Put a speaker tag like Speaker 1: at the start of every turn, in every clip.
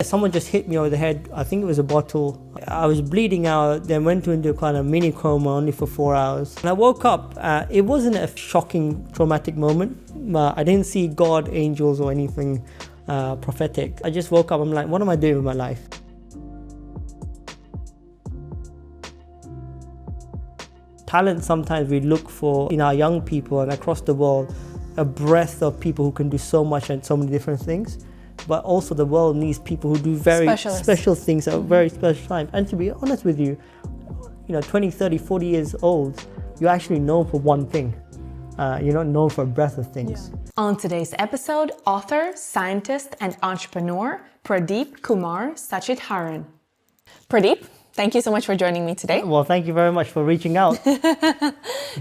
Speaker 1: Someone just hit me over the head. I think it was a bottle. I was bleeding out, then went into a kind of mini coma only for 4 hours. When I woke up, it wasn't a shocking, traumatic moment. I didn't see God, angels or anything prophetic. I just woke up, I'm like, what am I doing with my life? Talent, sometimes we look for in our young people and across the world, a breadth of people who can do so much and so many different things. But also the world needs people who do very special things at a very special time. And to be honest with you, 20, 30, 40 years old, you're actually known for one thing. You're not known for a breadth of things.
Speaker 2: Yeah. On today's episode, author, scientist, and entrepreneur, Pradeep Kumar Sacitharan. Pradeep, thank you so much for joining me today.
Speaker 1: Well, thank you very much for reaching out.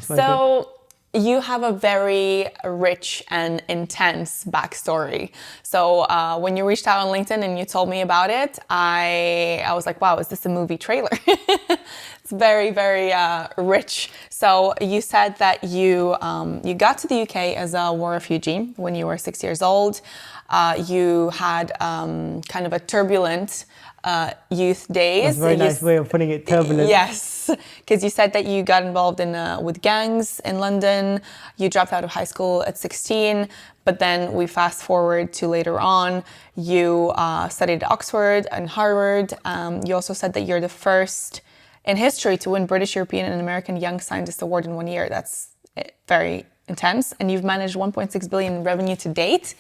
Speaker 2: So, you have a very rich and intense backstory. So when you reached out on LinkedIn and you told me about it, I was like, wow, is this a movie trailer? It's very, very rich. So you said that you got to the UK as a war refugee when you were 6 years old. You had kind of a turbulent youth days.
Speaker 1: That's a very nice way of putting it, turbulent.
Speaker 2: Yes, because you said that you got involved in with gangs in London. You dropped out of high school at 16, but then we fast forward to later on. You studied at Oxford and Harvard. You also said that you're the first in history to win British, European, and American Young Scientist Award in 1 year. That's very intense. And you've managed 1.6 billion in revenue to date.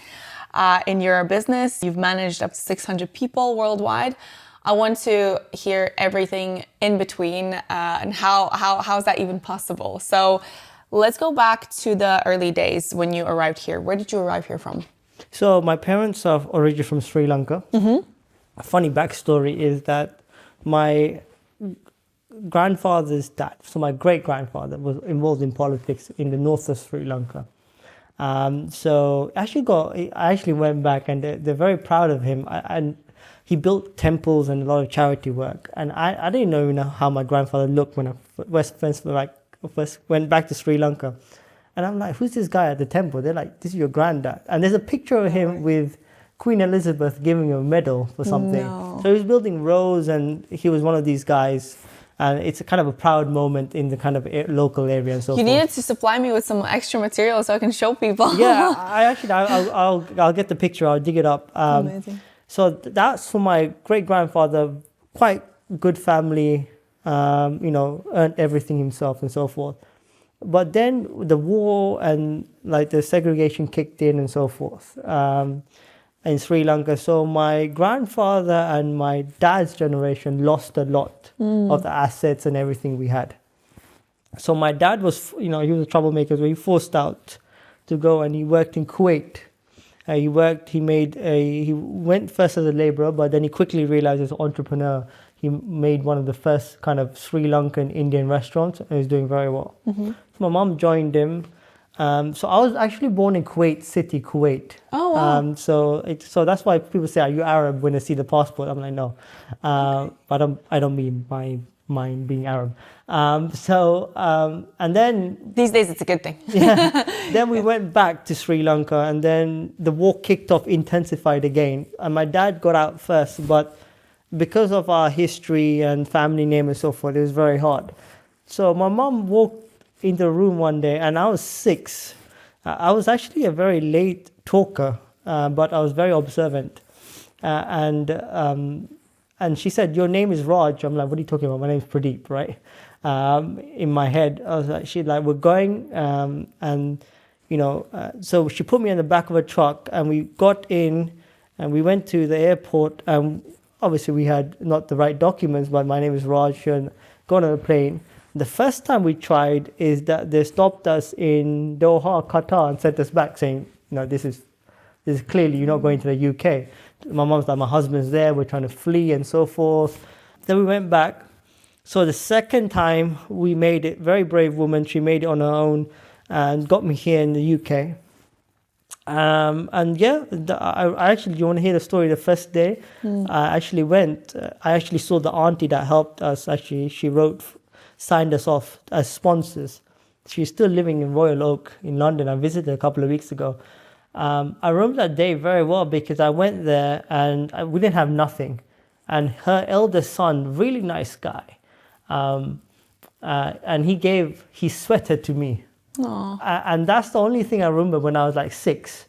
Speaker 2: In your business, you've managed up to 600 people worldwide. I want to hear everything in between and how is that even possible? So let's go back to the early days when you arrived here. Where did you arrive here from?
Speaker 1: So my parents are originally from Sri Lanka. Mm-hmm. A funny backstory is that my grandfather's dad, so my great-grandfather, was involved in politics in the north of Sri Lanka. So I actually went back and they're very proud of him. And he built temples and a lot of charity work. And I didn't even know how my grandfather looked when I first went back to Sri Lanka. And I'm like, who's this guy at the temple? They're like, this is your granddad. And there's a picture of him with Queen Elizabeth giving him a medal for something. No. So he was building roads and he was one of these guys. And it's a kind of a proud moment in the kind of local area and so forth.
Speaker 2: You needed to supply me with some extra material so I can show people.
Speaker 1: Yeah, I'll get the picture. I'll dig it up.
Speaker 2: Amazing.
Speaker 1: So that's for my great-grandfather, quite good family, earned everything himself and so forth. But then the war and like the segregation kicked in and so forth in Sri Lanka. So my grandfather and my dad's generation lost a lot of the assets and everything we had. So my dad was, he was a troublemaker, so he forced out to go and he worked in Kuwait. He went first as a laborer, but then he quickly realized as an entrepreneur, he made one of the first kind of Sri Lankan Indian restaurants and he was doing very well. Mm-hmm. So my mom joined him. So I was actually born in Kuwait City, Kuwait. Oh, wow. So that's why people say, are you Arab when they see the passport? I'm like, no. Okay. But I don't mean mind being Arab. And then...
Speaker 2: These days it's a good thing.
Speaker 1: Yeah. Then we went back to Sri Lanka and then the war kicked off, intensified again. And my dad got out first, but because of our history and family name and so forth, it was very hard. So my mom walked into the room one day and I was 6. I was actually a very late talker, but I was very observant. And she said, your name is Raj. I'm like, what are you talking about? My name is Pradeep, right? In my head, I was like, we're going. So she put me in the back of a truck and we got in and we went to the airport. Obviously, we had not the right documents, but my name is Raj and got on a plane. The first time we tried is that they stopped us in Doha, Qatar, and sent us back saying, this is clearly you're not going to the UK. My mom's like, my husband's there, we're trying to flee and so forth. Then we went back. So the second time we made it, very brave woman, she made it on her own and got me here in the UK. I actually, do you want to hear the story? The first day I actually went, I actually saw the auntie that helped us. Actually, she signed us off as sponsors. She's still living in Royal Oak in London. I visited a couple of weeks ago. I remember that day very well because I went there and we didn't have nothing. And her eldest son, really nice guy, and he gave his sweater to me. And that's the only thing I remember when I was like 6.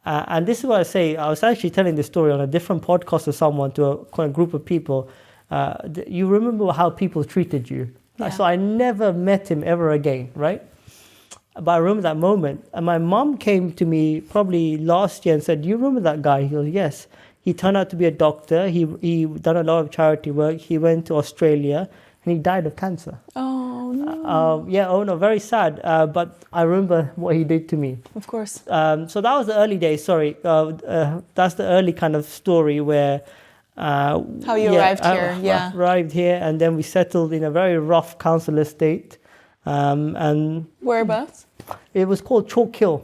Speaker 1: And this is what I say. I was actually telling this story on a different podcast to someone, to a group of people. You remember how people treated you.
Speaker 2: Yeah.
Speaker 1: So I never met him ever again, right? But I remember that moment. And my mom came to me probably last year and said, "Do you remember that guy?" He goes, "Yes." He turned out to be a doctor. He done a lot of charity work. He went to Australia and he died of cancer.
Speaker 2: Oh, no.
Speaker 1: Very sad. But I remember what he did to me.
Speaker 2: Of course.
Speaker 1: So that was the early days. Sorry, that's the early kind of story where.
Speaker 2: How you arrived here, yeah.
Speaker 1: Arrived here, and then we settled in a very rough council estate. And
Speaker 2: whereabouts?
Speaker 1: It was called Chalk Hill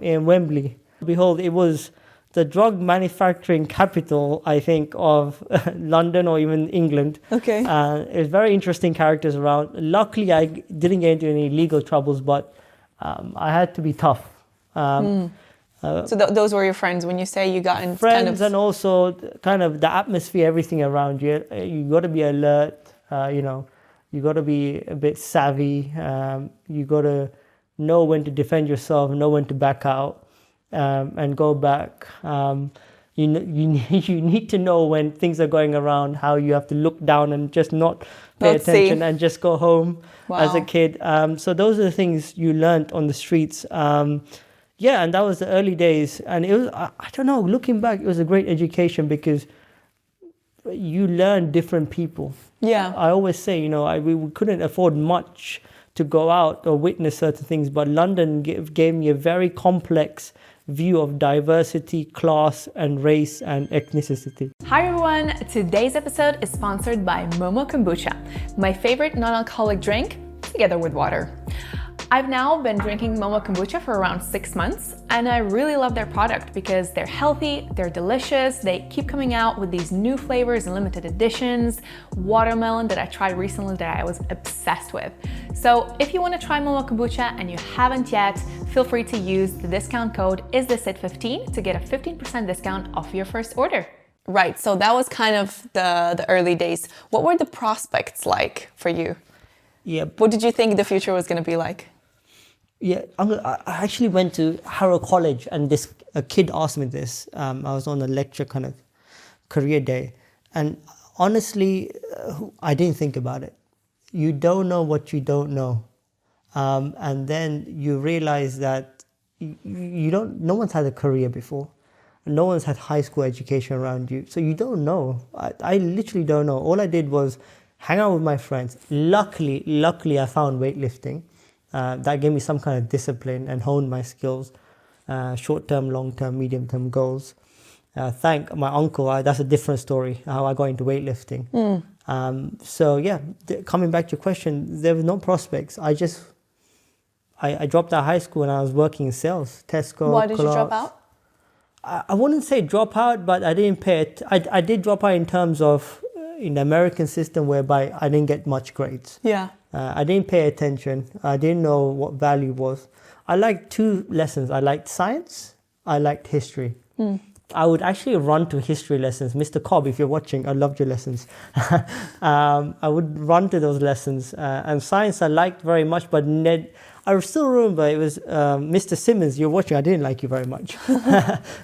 Speaker 1: in Wembley. Behold, it was the drug manufacturing capital, I think, of London or even England.
Speaker 2: Okay.
Speaker 1: It was very interesting characters around. Luckily, I didn't get into any legal troubles, but I had to be tough.
Speaker 2: So those were your friends when you say you got in
Speaker 1: friends,
Speaker 2: kind of...
Speaker 1: and also kind of the atmosphere, everything around you. You got to be alert. You got to be a bit savvy. You got to know when to defend yourself, know when to back out, and go back. You need to know when things are going around, how you have to look down and just not pay attention and just go home as a kid. So those are the things you learned on the streets. And that was the early days. And it was, I don't know, looking back, it was a great education because you learn different people.
Speaker 2: Yeah.
Speaker 1: I always say, we couldn't afford much to go out or witness certain things, but London gave me a very complex view of diversity, class, and race and ethnicity.
Speaker 3: Hi everyone, today's episode is sponsored by Momo Kombucha, my favorite non-alcoholic drink, together with water. I've now been drinking Momo Kombucha for around 6 months, and I really love their product because they're healthy, they're delicious, they keep coming out with these new flavors and limited editions. Watermelon that I tried recently that I was obsessed with. So if you want to try Momo Kombucha and you haven't yet, feel free to use the discount code ISTHISIT15 to get a 15% discount off your first order.
Speaker 2: Right, so that was kind of the early days. What were the prospects like for you?
Speaker 1: Yeah.
Speaker 2: What did you think the future was going to be like?
Speaker 1: Yeah, I actually went to Harrow College, and a kid asked me this. I was on a lecture kind of career day, and honestly, I didn't think about it. You don't know what you don't know, and then you realize that no one's had a career before, no one's had high school education around you, so you don't know. I literally don't know. All I did was hang out with my friends. Luckily, I found weightlifting. That gave me some kind of discipline and honed my skills, short-term, long-term, medium-term goals. Thank my uncle, that's a different story, how I got into weightlifting. Coming back to your question, there were no prospects. I dropped out of high school and I was working in sales, Tesco.
Speaker 2: Why did you drop out?
Speaker 1: I wouldn't say drop out, but I didn't pay it. I did drop out in terms of in the American system whereby I didn't get much grades.
Speaker 2: Yeah.
Speaker 1: I didn't pay attention. I didn't know what value was. I liked 2 lessons. I liked science. I liked history. I would actually run to history lessons. Mr. Cobb, if you're watching, I loved your lessons. I would run to those lessons. And science I liked very much, but I still remember it was Mr. Simmons, you're watching, I didn't like you very much.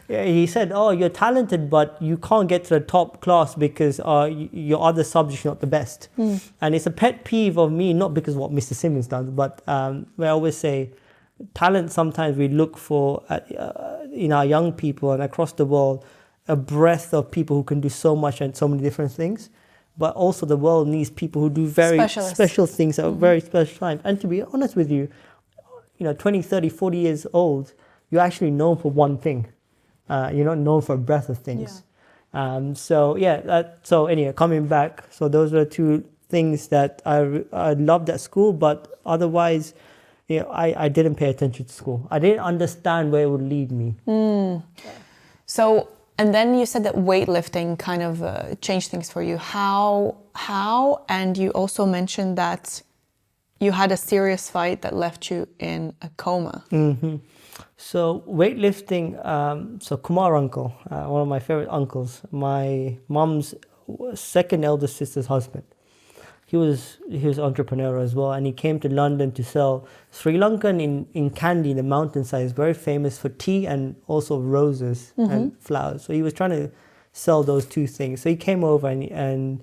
Speaker 1: He said, "Oh, you're talented, but you can't get to the top class because your other subject's not the best." And it's a pet peeve of me, not because of what Mr. Simmons does, but where I always say, talent sometimes we look for in our young people and across the world, a breadth of people who can do so much and so many different things. But also the world needs people who do very special things at a very special time. And to be honest with you, 20, 30, 40 years old, you're actually known for one thing. You're not known for a breadth of things. Yeah. So anyway, coming back, so those are 2 things that I loved at school, but otherwise, I didn't pay attention to school. I didn't understand where it would lead me.
Speaker 2: So, and then you said that weightlifting kind of changed things for you. How? And you also mentioned that you had a serious fight that left you in a coma.
Speaker 1: So weightlifting, so Kumar uncle, one of my favorite uncles, my mom's second eldest sister's husband. He was entrepreneur as well, and he came to London to sell Sri Lankan in Kandy, the mountainside, is very famous for tea and also roses and flowers. So he was trying to sell those two things. So he came over and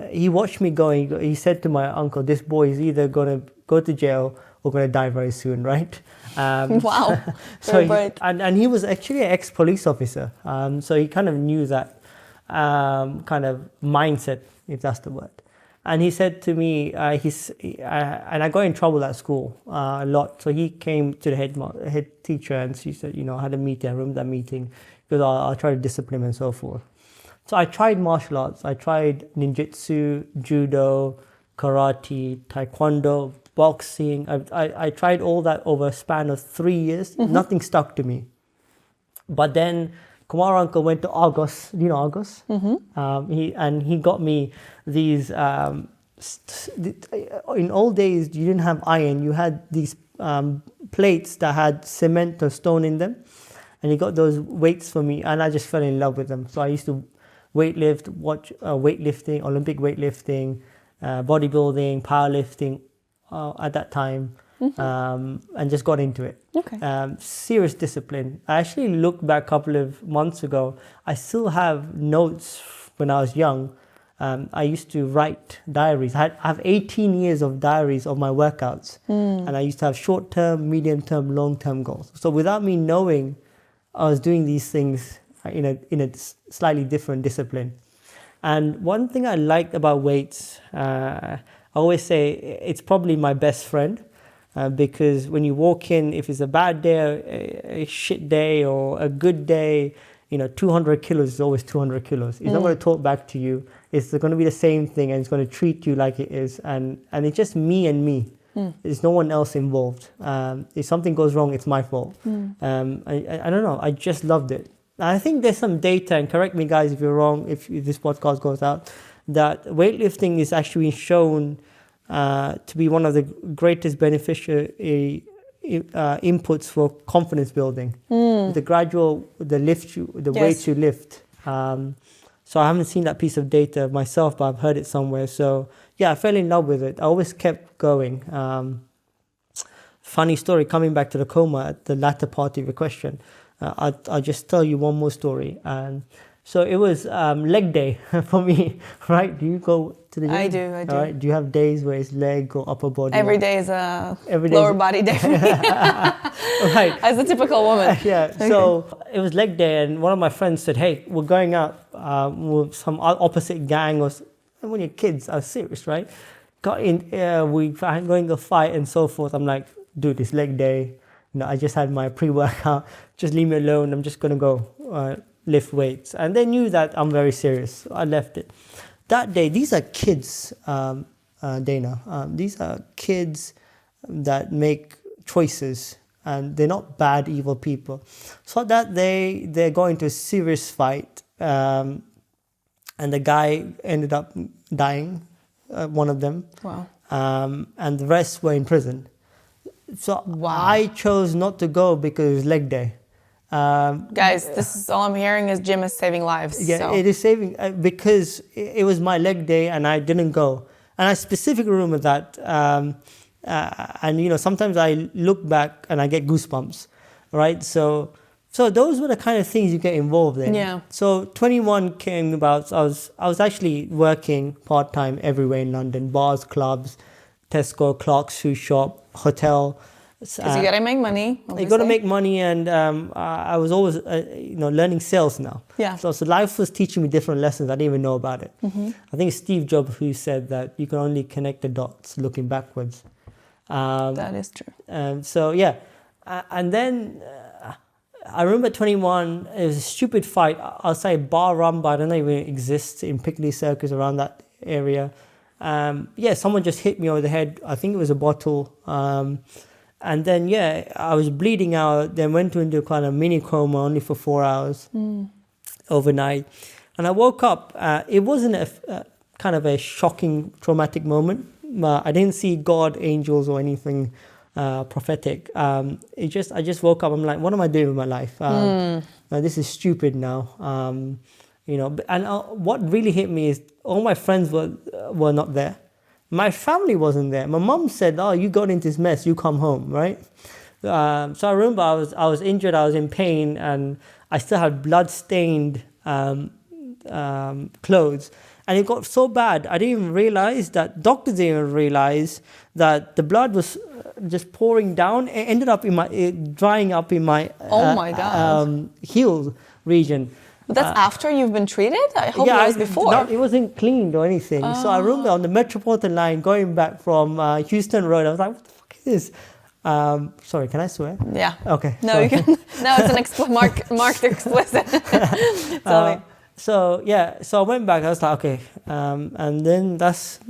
Speaker 1: he watched me going. He said to my uncle, "This boy is either going to go to jail or going to die very soon, right?"
Speaker 2: Wow,
Speaker 1: so
Speaker 2: very bright.
Speaker 1: And he was actually an ex-police officer, so he kind of knew that kind of mindset, if that's the word. And he said to me, and I got in trouble at school a lot. So he came to the head teacher and she said, I had a meeting, I remember that meeting, because I'll try to discipline him and so forth. So I tried martial arts. I tried ninjutsu, judo, karate, taekwondo, boxing. I tried all that over a span of 3 years. Nothing stuck to me. But then Kumar uncle went to Argos. Do you know Argos? He got me these. In old days, you didn't have iron. You had these plates that had cement or stone in them, and he got those weights for me, and I just fell in love with them. So I used to watch weightlifting, Olympic weightlifting, bodybuilding, powerlifting at that time. And just got into it.
Speaker 2: Okay.
Speaker 1: Serious discipline. I actually looked back a couple of months ago. I still have notes when I was young. I used to write diaries. I have 18 years of diaries of my workouts. And I used to have short-term, medium-term, long-term goals. So without me knowing, I was doing these things in a slightly different discipline. And one thing I liked about weights, I always say it's probably my best friend. Because when you walk in, if it's a bad day, a shit day, or a good day, 200 kilos is always 200 kilos. It's not going to talk back to you. It's going to be the same thing, and it's going to treat you like it is. And it's just me and me. There's no one else involved. If something goes wrong, it's my fault. I don't know. I just loved it. I think there's some data, and correct me guys if you're wrong, if this podcast goes out, that weightlifting is actually shown to be one of the greatest beneficial inputs for confidence building. The weights you lift. So I haven't seen that piece of data myself, but I've heard it somewhere. So yeah, I fell in love with it. I always kept going. Funny story, coming back to the coma at the latter part of your question. I'll just tell you one more story. So it was leg day for me, right? Do you go to the gym?
Speaker 2: I do.
Speaker 1: All right. Do you have days where it's leg or upper body?
Speaker 2: Every day is a lower body day for me.
Speaker 1: Right.
Speaker 2: As a typical woman.
Speaker 1: Yeah. Okay. So it was leg day, and one of my friends said, "Hey, we're going out with some opposite gang." And when you're kids, I was serious, right? Got in, we're going to fight and so forth. I'm like, dude, it's leg day. I just had my pre-workout. Just leave me alone. I'm just gonna go lift weights. And they knew that I'm very serious. So I left it. That day, these are kids, Dana. These are kids that make choices, and they're not bad, evil people. So that they're going to a serious fight, and the guy ended up dying, one of them.
Speaker 2: Wow.
Speaker 1: And the rest were in prison. So wow. I chose not to go because it was leg day.
Speaker 2: Guys, this is all I'm hearing is gym is saving lives.
Speaker 1: Yeah, so. It is saving because it was my leg day and I didn't go. And I specifically remember that. And sometimes I look back and I get goosebumps, right? So those were the kind of things you get involved in.
Speaker 2: Yeah.
Speaker 1: So 21 came about. I was actually working part-time everywhere in London, bars, clubs, Tesco, Clark's shoe shop, hotel.
Speaker 2: Because you gotta make money. Obviously.
Speaker 1: You gotta make money, and I was always, learning sales now.
Speaker 2: Yeah.
Speaker 1: So life was teaching me different lessons. I didn't even know about it.
Speaker 2: Mm-hmm.
Speaker 1: I think it's Steve Jobs who said that you can only connect the dots looking backwards.
Speaker 2: That is true.
Speaker 1: So yeah, and then I remember 21. It was a stupid fight outside Bar Rumba. I don't know if it exists in Piccadilly Circus around that area. Someone just hit me over the head. I think it was a bottle. And then, I was bleeding out, then went into kind of mini coma only for 4 hours overnight. And I woke up. It wasn't a kind of a shocking, traumatic moment. I didn't see God, angels or anything prophetic. I just woke up. I'm like, what am I doing with my life? This is stupid now. And what really hit me is all my friends were not there. My family wasn't there. My mom said, "Oh, you got into this mess. You come home, right?" So I remember I was injured. I was in pain, and I still had blood-stained clothes. And it got so bad, I didn't even realize that doctors didn't even realize that the blood was just pouring down. It ended up drying up in my
Speaker 2: oh my God.
Speaker 1: heel region.
Speaker 2: But that's after you've been treated? I hope it was before.
Speaker 1: It wasn't cleaned or anything. So I remember on the Metropolitan line going back from Houston Road, I was like, what the fuck is this? Sorry, can I swear?
Speaker 2: Yeah.
Speaker 1: Okay.
Speaker 2: No, you can. No, it's an marked explicit.
Speaker 1: So I went back. I was like, okay, and then that's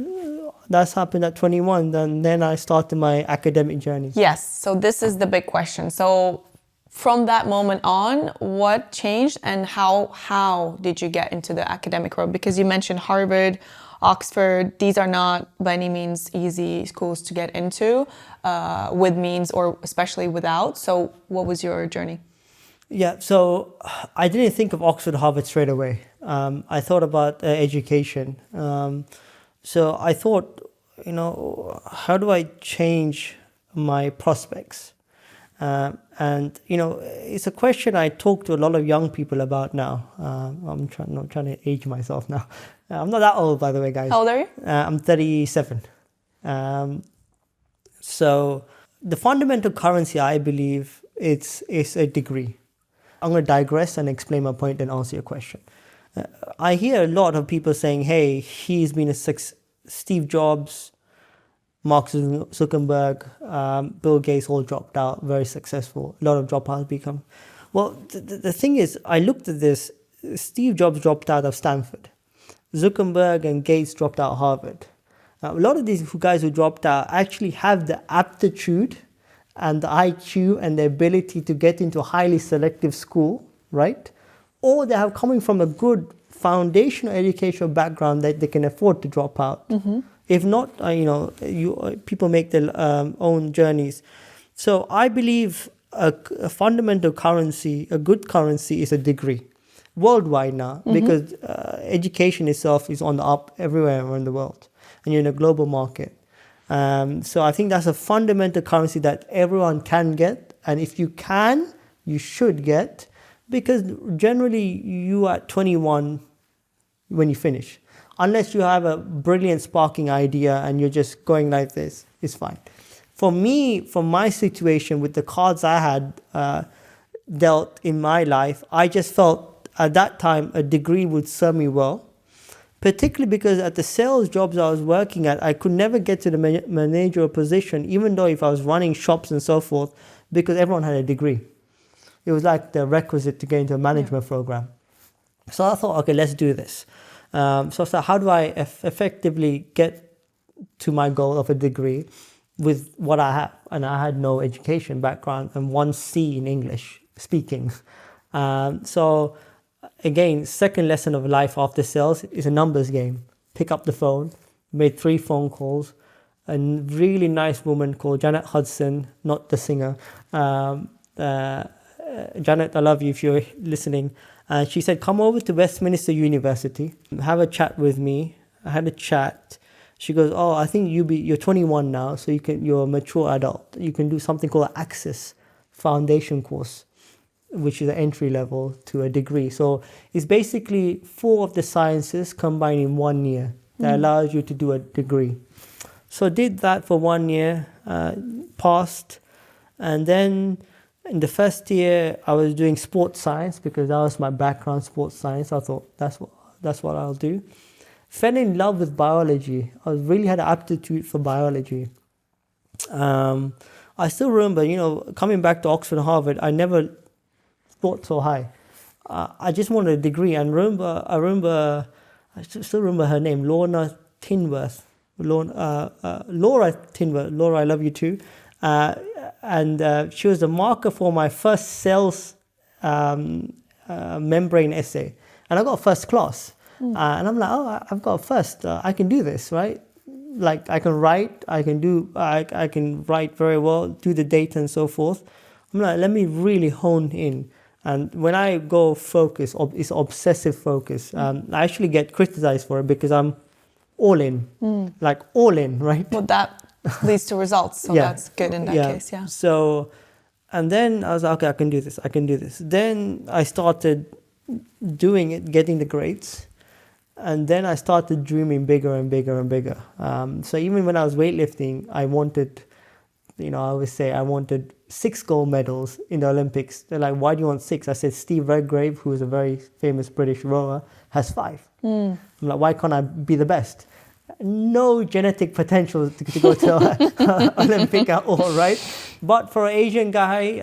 Speaker 1: happened at 21. And then I started my academic journey.
Speaker 2: Yes. So this is the big question. So from that moment on, what changed, and how did you get into the academic road? Because you mentioned Harvard, Oxford. These are not by any means easy schools to get into, with means or especially without. So what was your journey?
Speaker 1: Yeah, so I didn't think of Oxford, Harvard straight away. I thought about education. So I thought, how do I change my prospects? And it's a question I talk to a lot of young people about now. I'm not trying to age myself now. I'm not that old, by the way, guys.
Speaker 2: How old are you?
Speaker 1: I'm 37. So the fundamental currency, I believe, is a degree. I'm going to digress and explain my point and answer your question. I hear a lot of people saying, hey, he's been Steve Jobs, Mark Zuckerberg, Bill Gates all dropped out, very successful. A lot of dropouts become. Well, the thing is, I looked at this. Steve Jobs dropped out of Stanford. Zuckerberg and Gates dropped out of Harvard. A lot of these guys who dropped out actually have the aptitude and the IQ and the ability to get into a highly selective school, right? Or they have coming from a good foundational educational background that they can afford to drop out. Mm-hmm. If not, people make their own journeys. So I believe a fundamental currency, a good currency, is a degree worldwide now, because education itself is on the up everywhere around the world, and you're in a global market. So I think that's a fundamental currency that everyone can get, and if you can, you should get, because generally you are at 21 when you finish. Unless you have a brilliant sparking idea and you're just going like this, it's fine. For me, for my situation with the cards I had dealt in my life, I just felt at that time a degree would serve me well, particularly because at the sales jobs I was working at, I could never get to the managerial position, even though if I was running shops and so forth, because everyone had a degree. It was like the requisite to get into a management program. So I thought, okay, let's do this. So how do I effectively get to my goal of a degree with what I have? And I had no education background and 1 C in English speaking. So again, second lesson of life after sales is a numbers game. Pick up the phone, made 3 phone calls. A really nice woman called Janet Hudson, not the singer. Janet, I love you if you're listening. She said, come over to Westminster University, have a chat with me. I had a chat. She goes, oh, I think you're 21 now, so you're a mature adult. You can do something called an Access Foundation course, which is an entry level to a degree. So it's basically 4 of the sciences combined in 1 year that allows you to do a degree. So I did that for 1 year, passed, and then in the first year, I was doing sports science because that was my background, sports science. I thought that's what I'll do. Fell in love with biology. I really had an aptitude for biology. I still remember, coming back to Oxford and Harvard, I never thought so high. I just wanted a degree, and I still remember her name, Lorna Tinworth. Laura Tinworth. Laura, I love you too. And she was the marker for my first sales membrane essay. And I got first class. And I'm like, oh, I've got a first. I can do this, right? like I can write, I can write very well, do the data and so forth. I'm like, let me really hone in. And when I go focus, it's obsessive focus. I actually get criticized for it because I'm all in, like all in, right?
Speaker 2: Well, that leads to results, so that's good in that case, yeah.
Speaker 1: So, and then I was like, okay, I can do this. Then I started doing it, getting the grades. And then I started dreaming bigger and bigger and bigger. So even when I was weightlifting, I wanted, I always say I wanted 6 gold medals in the Olympics. They're like, why do you want 6? I said, Steve Redgrave, who is a very famous British rower, has 5. I'm like, why can't I be the best? No genetic potential to go to Olympic at all, right? But for an Asian guy,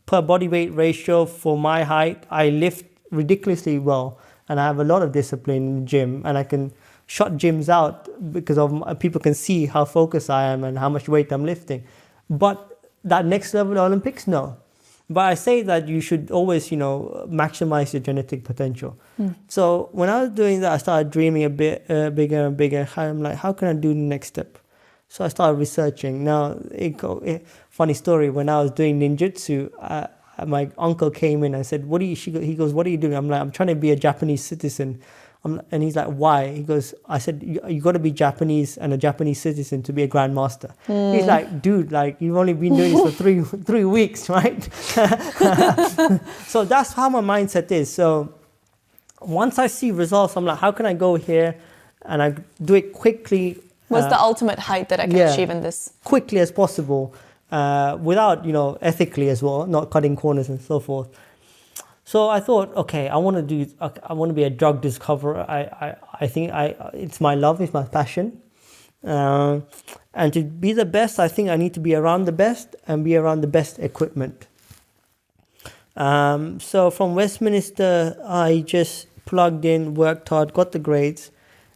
Speaker 1: per body weight ratio for my height, I lift ridiculously well. And I have a lot of discipline in the gym, and I can shut gyms out because of people can see how focused I am and how much weight I'm lifting. But that next level of Olympics, no. But I say that you should always, maximize your genetic potential. So when I was doing that, I started dreaming a bit bigger and bigger. I'm like, how can I do the next step? So I started researching. Now, funny story, when I was doing ninjutsu, my uncle came in and said, he goes, what are you doing? I'm like, I'm trying to be a Japanese citizen. And he's like, why? He goes, I said, you got to be Japanese and a Japanese citizen to be a grandmaster. He's like, dude, like you've only been doing this for three weeks, right? So that's how my mindset is. So once I see results, I'm like, how can I go here? And I do it quickly.
Speaker 2: What's the ultimate height that I can achieve in this?
Speaker 1: Quickly as possible. Without, ethically as well, not cutting corners and so forth. So I thought, okay, I want to be a drug discoverer. I think it's my love, it's my passion. And to be the best, I think I need to be around the best and be around the best equipment. So from Westminster, I just plugged in, worked hard, got the grades.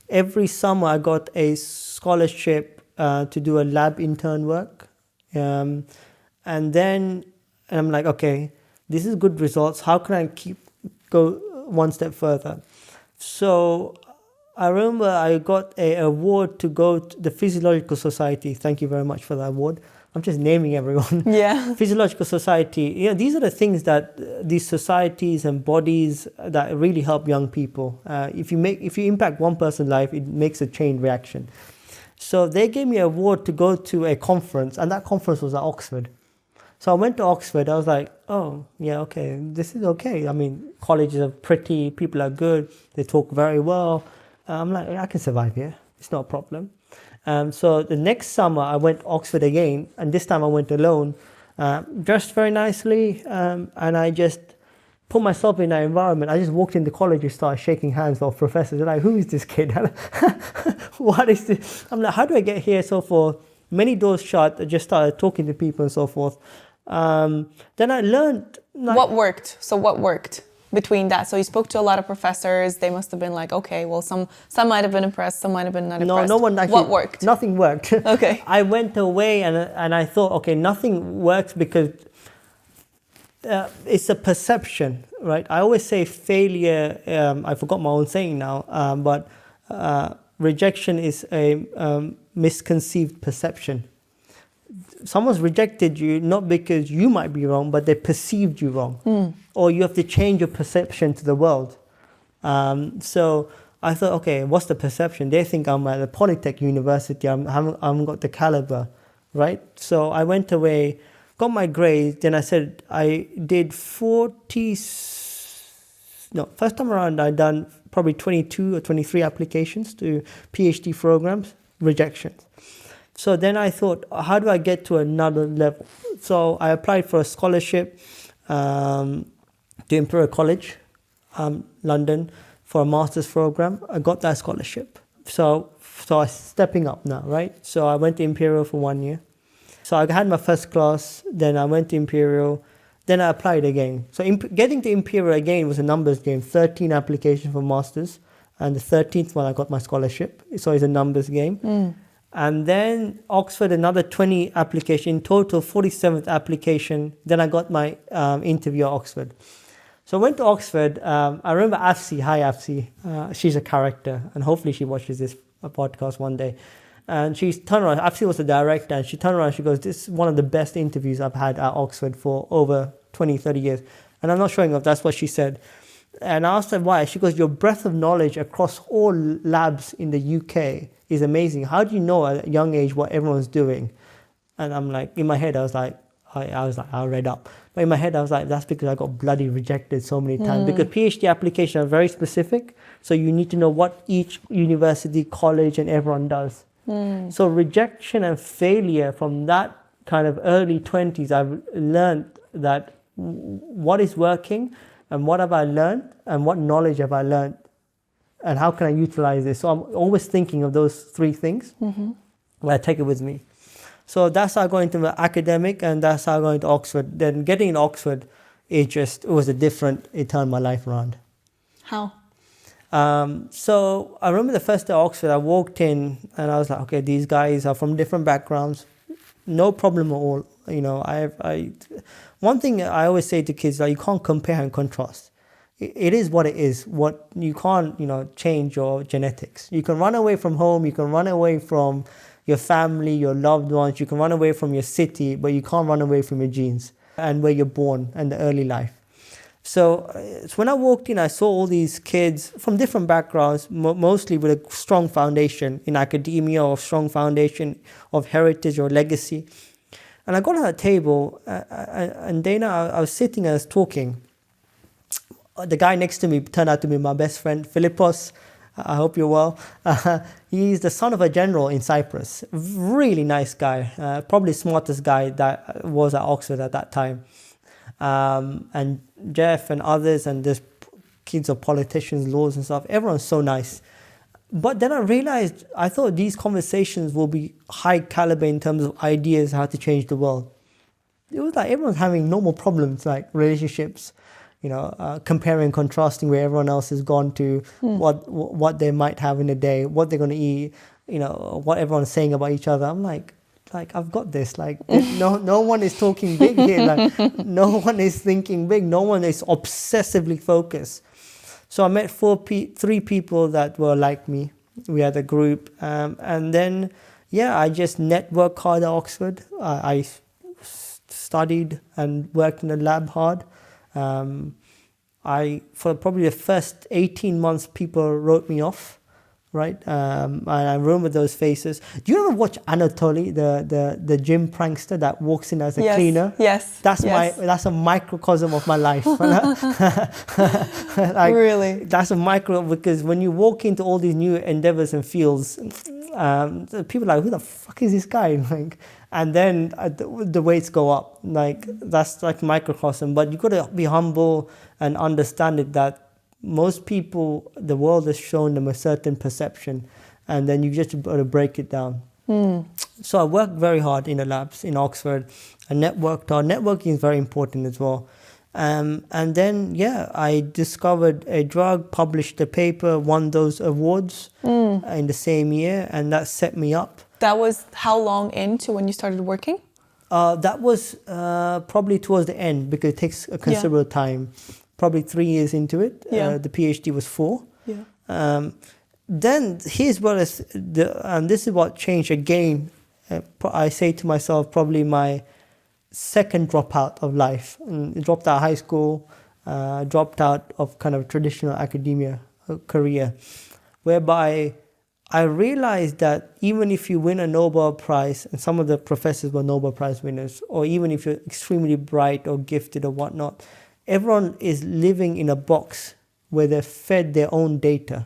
Speaker 1: Every summer I got a scholarship to do a lab intern work. And then I'm like, okay, this is good results. How can I go one step further? So I remember I got an award to go to the Physiological Society. Thank you very much for that award. I'm just naming everyone.
Speaker 2: Yeah.
Speaker 1: Physiological Society. These are the things that these societies and bodies that really help young people. If you impact one person's life, it makes a chain reaction. So they gave me an award to go to a conference, and that conference was at Oxford. So I went to Oxford. I was like, oh, yeah, okay, this is okay. I mean, colleges are pretty, people are good, they talk very well. I'm like, I can survive here. It's not a problem. So the next summer, I went to Oxford again, and this time I went alone, dressed very nicely, and I just put myself in that environment. I just walked into college and started shaking hands with professors. They're like, who is this kid? What is this? I'm like, how do I get here? So forth. Many doors shut. I just started talking to people and so forth. Then I learned.
Speaker 2: What worked? So what worked between that? So you spoke to a lot of professors. They must have been like, okay, well, some might have been impressed, some might have been not impressed.
Speaker 1: No one actually.
Speaker 2: What worked?
Speaker 1: Nothing worked.
Speaker 2: Okay.
Speaker 1: I went away and I thought, okay, nothing works because it's a perception, right? I always say failure. I forgot my own saying now, but rejection is a misconceived perception. Someone's rejected you not because you might be wrong, but they perceived you wrong, or you have to change your perception to the world. So I thought, okay, what's the perception? They think I'm at a Polytech university. I haven't got the caliber, right? So I went away, got my grades. Then I said I did 40. No, first time around I done probably 22 or 23 applications to PhD programs, rejections. So then I thought, how do I get to another level? So I applied for a scholarship to Imperial College, London, for a master's program. I got that scholarship. So I'm stepping up now, right? So I went to Imperial for 1 year. So I had my first class, then I went to Imperial, then I applied again. So getting to Imperial again was a numbers game, 13 applications for masters, and the 13th one I got my scholarship. So it's a numbers game. And then Oxford, another 20 application, in total 47th application. Then I got my interview at Oxford. So I went to Oxford. I remember Afsi, hi Afsi. She's a character, and hopefully she watches this a podcast one day. And she turned around, actually was the director, and she turned around, she goes, this is one of the best interviews I've had at Oxford for over 20, 30 years. And I'm not showing off, that's what she said. And I asked her why. She goes, your breadth of knowledge across all labs in the UK is amazing. How do you know at a young age what everyone's doing? And I'm like, in my head, I read up. But in my head, I was like, that's because I got bloody rejected so many times. Because PhD applications are very specific. So you need to know what each university, college, and everyone does. So rejection and failure from that kind of early 20s, I've learned that what is working and what have I learned and what knowledge have I learned and how can I utilize this. So I'm always thinking of those three things where I take it with me. So that's how I got into the academic, and that's how I got into Oxford. Then getting into Oxford, it turned my life around.
Speaker 2: How?
Speaker 1: So I remember the first day at Oxford, I walked in and I was like, okay, these guys are from different backgrounds, no problem at all. You know, one thing I always say to kids, like, you can't compare and contrast. It is what it is. What you can't, change your genetics. You can run away from home, you can run away from your family, your loved ones, you can run away from your city, but you can't run away from your genes and where you're born and the early life. So when I walked in, I saw all these kids from different backgrounds, mostly with a strong foundation in academia or strong foundation of heritage or legacy. And I got on a table, and Dana, I was sitting and I was talking. The guy next to me turned out to be my best friend, Philippos. I hope you're well. He's the son of a general in Cyprus. Really nice guy, probably the smartest guy that was at Oxford at that time. And Jeff and others, and there's kids of politicians, laws and stuff. Everyone's so nice. But then I realized, I thought these conversations will be high caliber in terms of ideas, how to change the world. It was like everyone's having normal problems like relationships, comparing and contrasting where everyone else has gone to, what they might have in a day, what they're going to eat, what everyone's saying about each other. I'm like I've got this. Like no one is talking big here. Like no one is thinking big. No one is obsessively focused. So I met three people that were like me. We had a group, and then I just networked hard at Oxford. I studied and worked in the lab hard. For probably the first 18 months, people wrote me off. Right, and I remember those faces. Do you ever watch Anatoly, the gym prankster that walks in as a cleaner?
Speaker 2: Yes.
Speaker 1: That's a microcosm of my life.
Speaker 2: Really?
Speaker 1: That's a micro, because when you walk into all these new endeavors and fields, people are like, who the fuck is this guy? Like, and then the weights go up. Like, that's like microcosm. But you got to be humble and understand it, that most people, the world has shown them a certain perception, and then you just got to break it down. So I worked very hard in the labs in Oxford. I networked hard. Networking is very important as well. And then, I discovered a drug, published a paper, won those awards in the same year, and that set me up.
Speaker 2: That was how long into when you started working?
Speaker 1: That was probably towards the end, because it takes a considerable time. Probably 3 years into it. The PhD was 4. Then here's what and this is what changed again. I say to myself, probably my second dropout of life. And dropped out of high school, dropped out of kind of traditional academia career, whereby I realized that even if you win a Nobel Prize, and some of the professors were Nobel Prize winners, or even if you're extremely bright or gifted or whatnot, everyone is living in a box where they're fed their own data.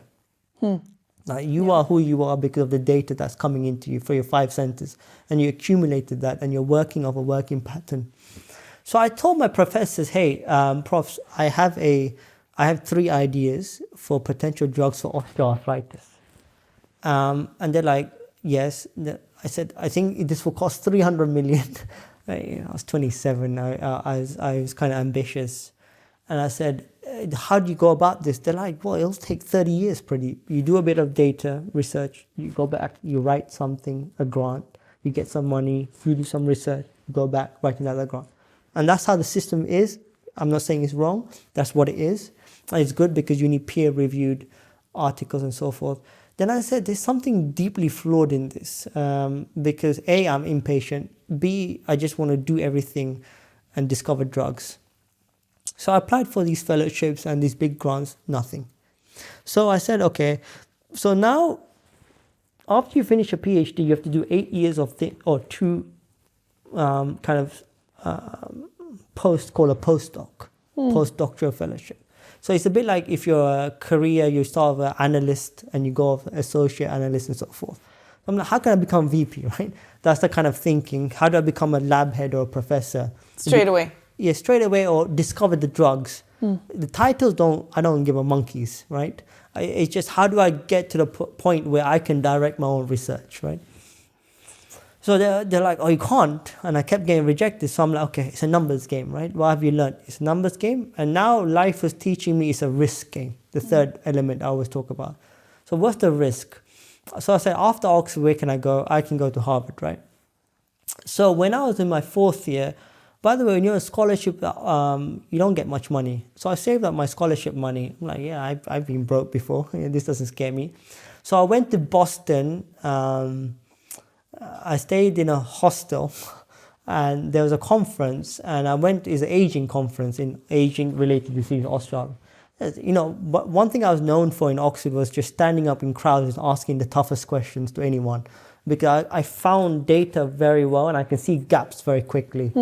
Speaker 1: Like you are who you are because of the data that's coming into you for your 5 senses, and you accumulated that, and you're working off a working pattern. So I told my professors, hey, profs, I have 3 ideas for potential drugs for osteoarthritis. And they're like, yes. I said, I think this will cost 300 million. I was 27. I was kind of ambitious. And I said, how do you go about this? They're like, well, it'll take 30 years, Pradeep. You do a bit of data research, you go back, you write something, a grant, you get some money, you do some research, you go back, write another grant. And that's how the system is. I'm not saying it's wrong. That's what it is. And it's good because you need peer-reviewed articles and so forth. Then I said, there's something deeply flawed in this, because A, I'm impatient, B, I just want to do everything and discover drugs. So I applied for these fellowships and these big grants, nothing. So I said, okay, so now after you finish a PhD, you have to do 8 years of or two post called a postdoc, postdoctoral fellowship. So it's a bit like if you're a career, you start as an analyst and you go associate analyst and so forth. I'm like, how can I become VP, right? That's the kind of thinking. How do I become a lab head or a professor?
Speaker 2: Straight away.
Speaker 1: Yeah, straight away, or discover the drugs. The titles I don't give a monkeys, right? It's just how do I get to the point where I can direct my own research, right? So they're like, oh, you can't. And I kept getting rejected. So I'm like, okay, it's a numbers game, right? What have you learned? It's a numbers game. And now life is teaching me it's a risk game, the third element I always talk about. So what's the risk? So I said, after Oxford, where can I go? I can go to Harvard, right? So when I was in my 4th year, by the way, when you're a scholarship, you don't get much money. So I saved up my scholarship money. I'm like, yeah, I've been broke before. This doesn't scare me. So I went to Boston. I stayed in a hostel, and there was a conference, and I went. It's an aging conference in aging-related disease, Australia. You know, but one thing I was known for in Oxford was just standing up in crowds and asking the toughest questions to anyone, because I found data very well and I can see gaps very quickly.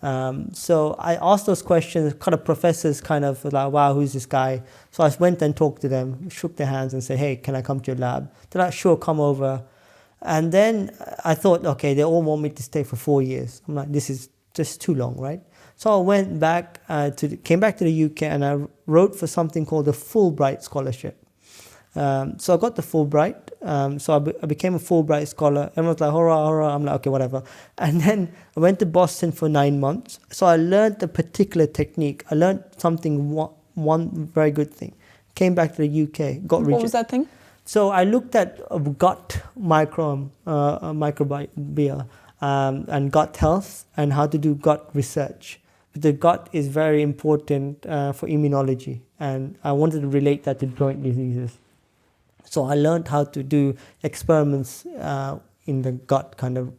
Speaker 1: So I asked those questions. Kind of professors kind of were like, wow, who's this guy? So I went and talked to them, shook their hands and said, hey, can I come to your lab? They're like, sure, come over. And then I thought, okay, they all want me to stay for 4 years. I'm like, this is just too long, right? So I went back, came back to the UK, and I wrote for something called the Fulbright scholarship. So I got the Fulbright. So I became a Fulbright scholar. Everyone was like, hurrah. I'm like, okay, whatever. And then I went to Boston for 9 months. So I learned a particular technique. I learned something, one very good thing. Came back to the UK, got rejected.
Speaker 2: What was that thing?
Speaker 1: So I looked at gut microbiome and gut health and how to do gut research. The gut is very important for immunology, and I wanted to relate that to joint diseases. So I learned how to do experiments in the gut kind of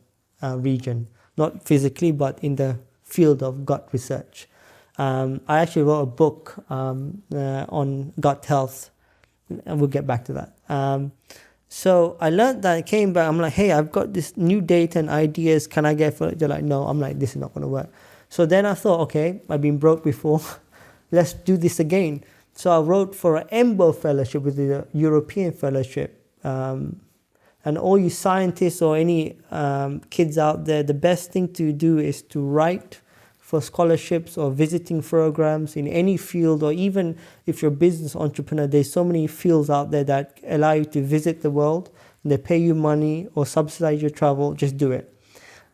Speaker 1: region, not physically, but in the field of gut research. I actually wrote a book on gut health, and we'll get back to that. So I learned that. I came back. I'm like, hey, I've got this new data and ideas. Can I get for it? They're like, no. I'm like, this is not going to work. So then I thought, okay, I've been broke before. Let's do this again. So I wrote for an EMBO fellowship with the European fellowship. And all you scientists or any kids out there, the best thing to do is to write for scholarships or visiting programs in any field, or even if you're a business entrepreneur, there's so many fields out there that allow you to visit the world, and they pay you money or subsidize your travel. Just do it,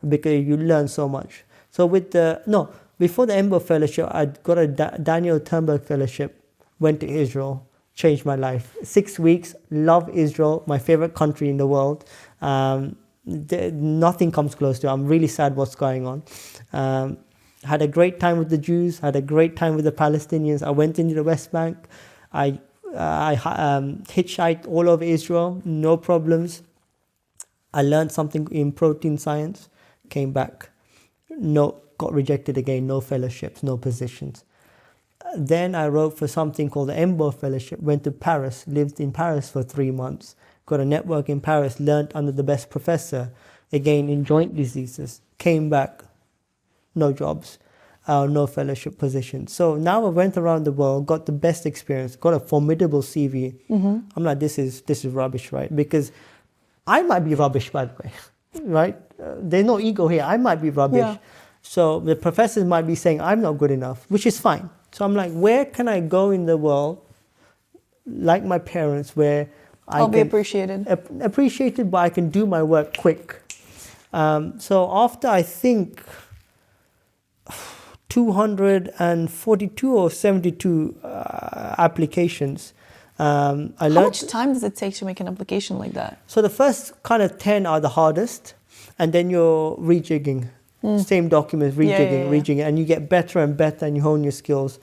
Speaker 1: because you learn so much. So before the EMBO fellowship, I got a Daniel Turnberg fellowship, went to Israel, changed my life. 6 weeks, love Israel, my favorite country in the world. Nothing comes close to it. I'm really sad what's going on. Had a great time with the Jews, had a great time with the Palestinians. I went into the West Bank. I hitchhiked all over Israel, no problems. I learned something in protein science, came back. Got rejected again, no fellowships, no positions. Then I wrote for something called the EMBO fellowship, went to Paris, lived in Paris for 3 months, got a network in Paris, learned under the best professor, again in joint diseases, came back, no jobs, no fellowship positions. So now I went around the world, got the best experience, got a formidable CV. I'm like, this is rubbish, right? Because I might be rubbish, by the way, right? There's no ego here. I might be rubbish.
Speaker 2: Yeah.
Speaker 1: So the professors might be saying I'm not good enough, which is fine. So I'm like, where can I go in the world, like my parents, where
Speaker 2: I'll be appreciated.
Speaker 1: Appreciated, but I can do my work quick. So after I think 242 or 72 applications, I learned.
Speaker 2: How much time does it take to make an application like that?
Speaker 1: So the first kind of 10 are the hardest, and then you're rejigging. Same documents, rejigging, and you get better and better, and you hone your skills.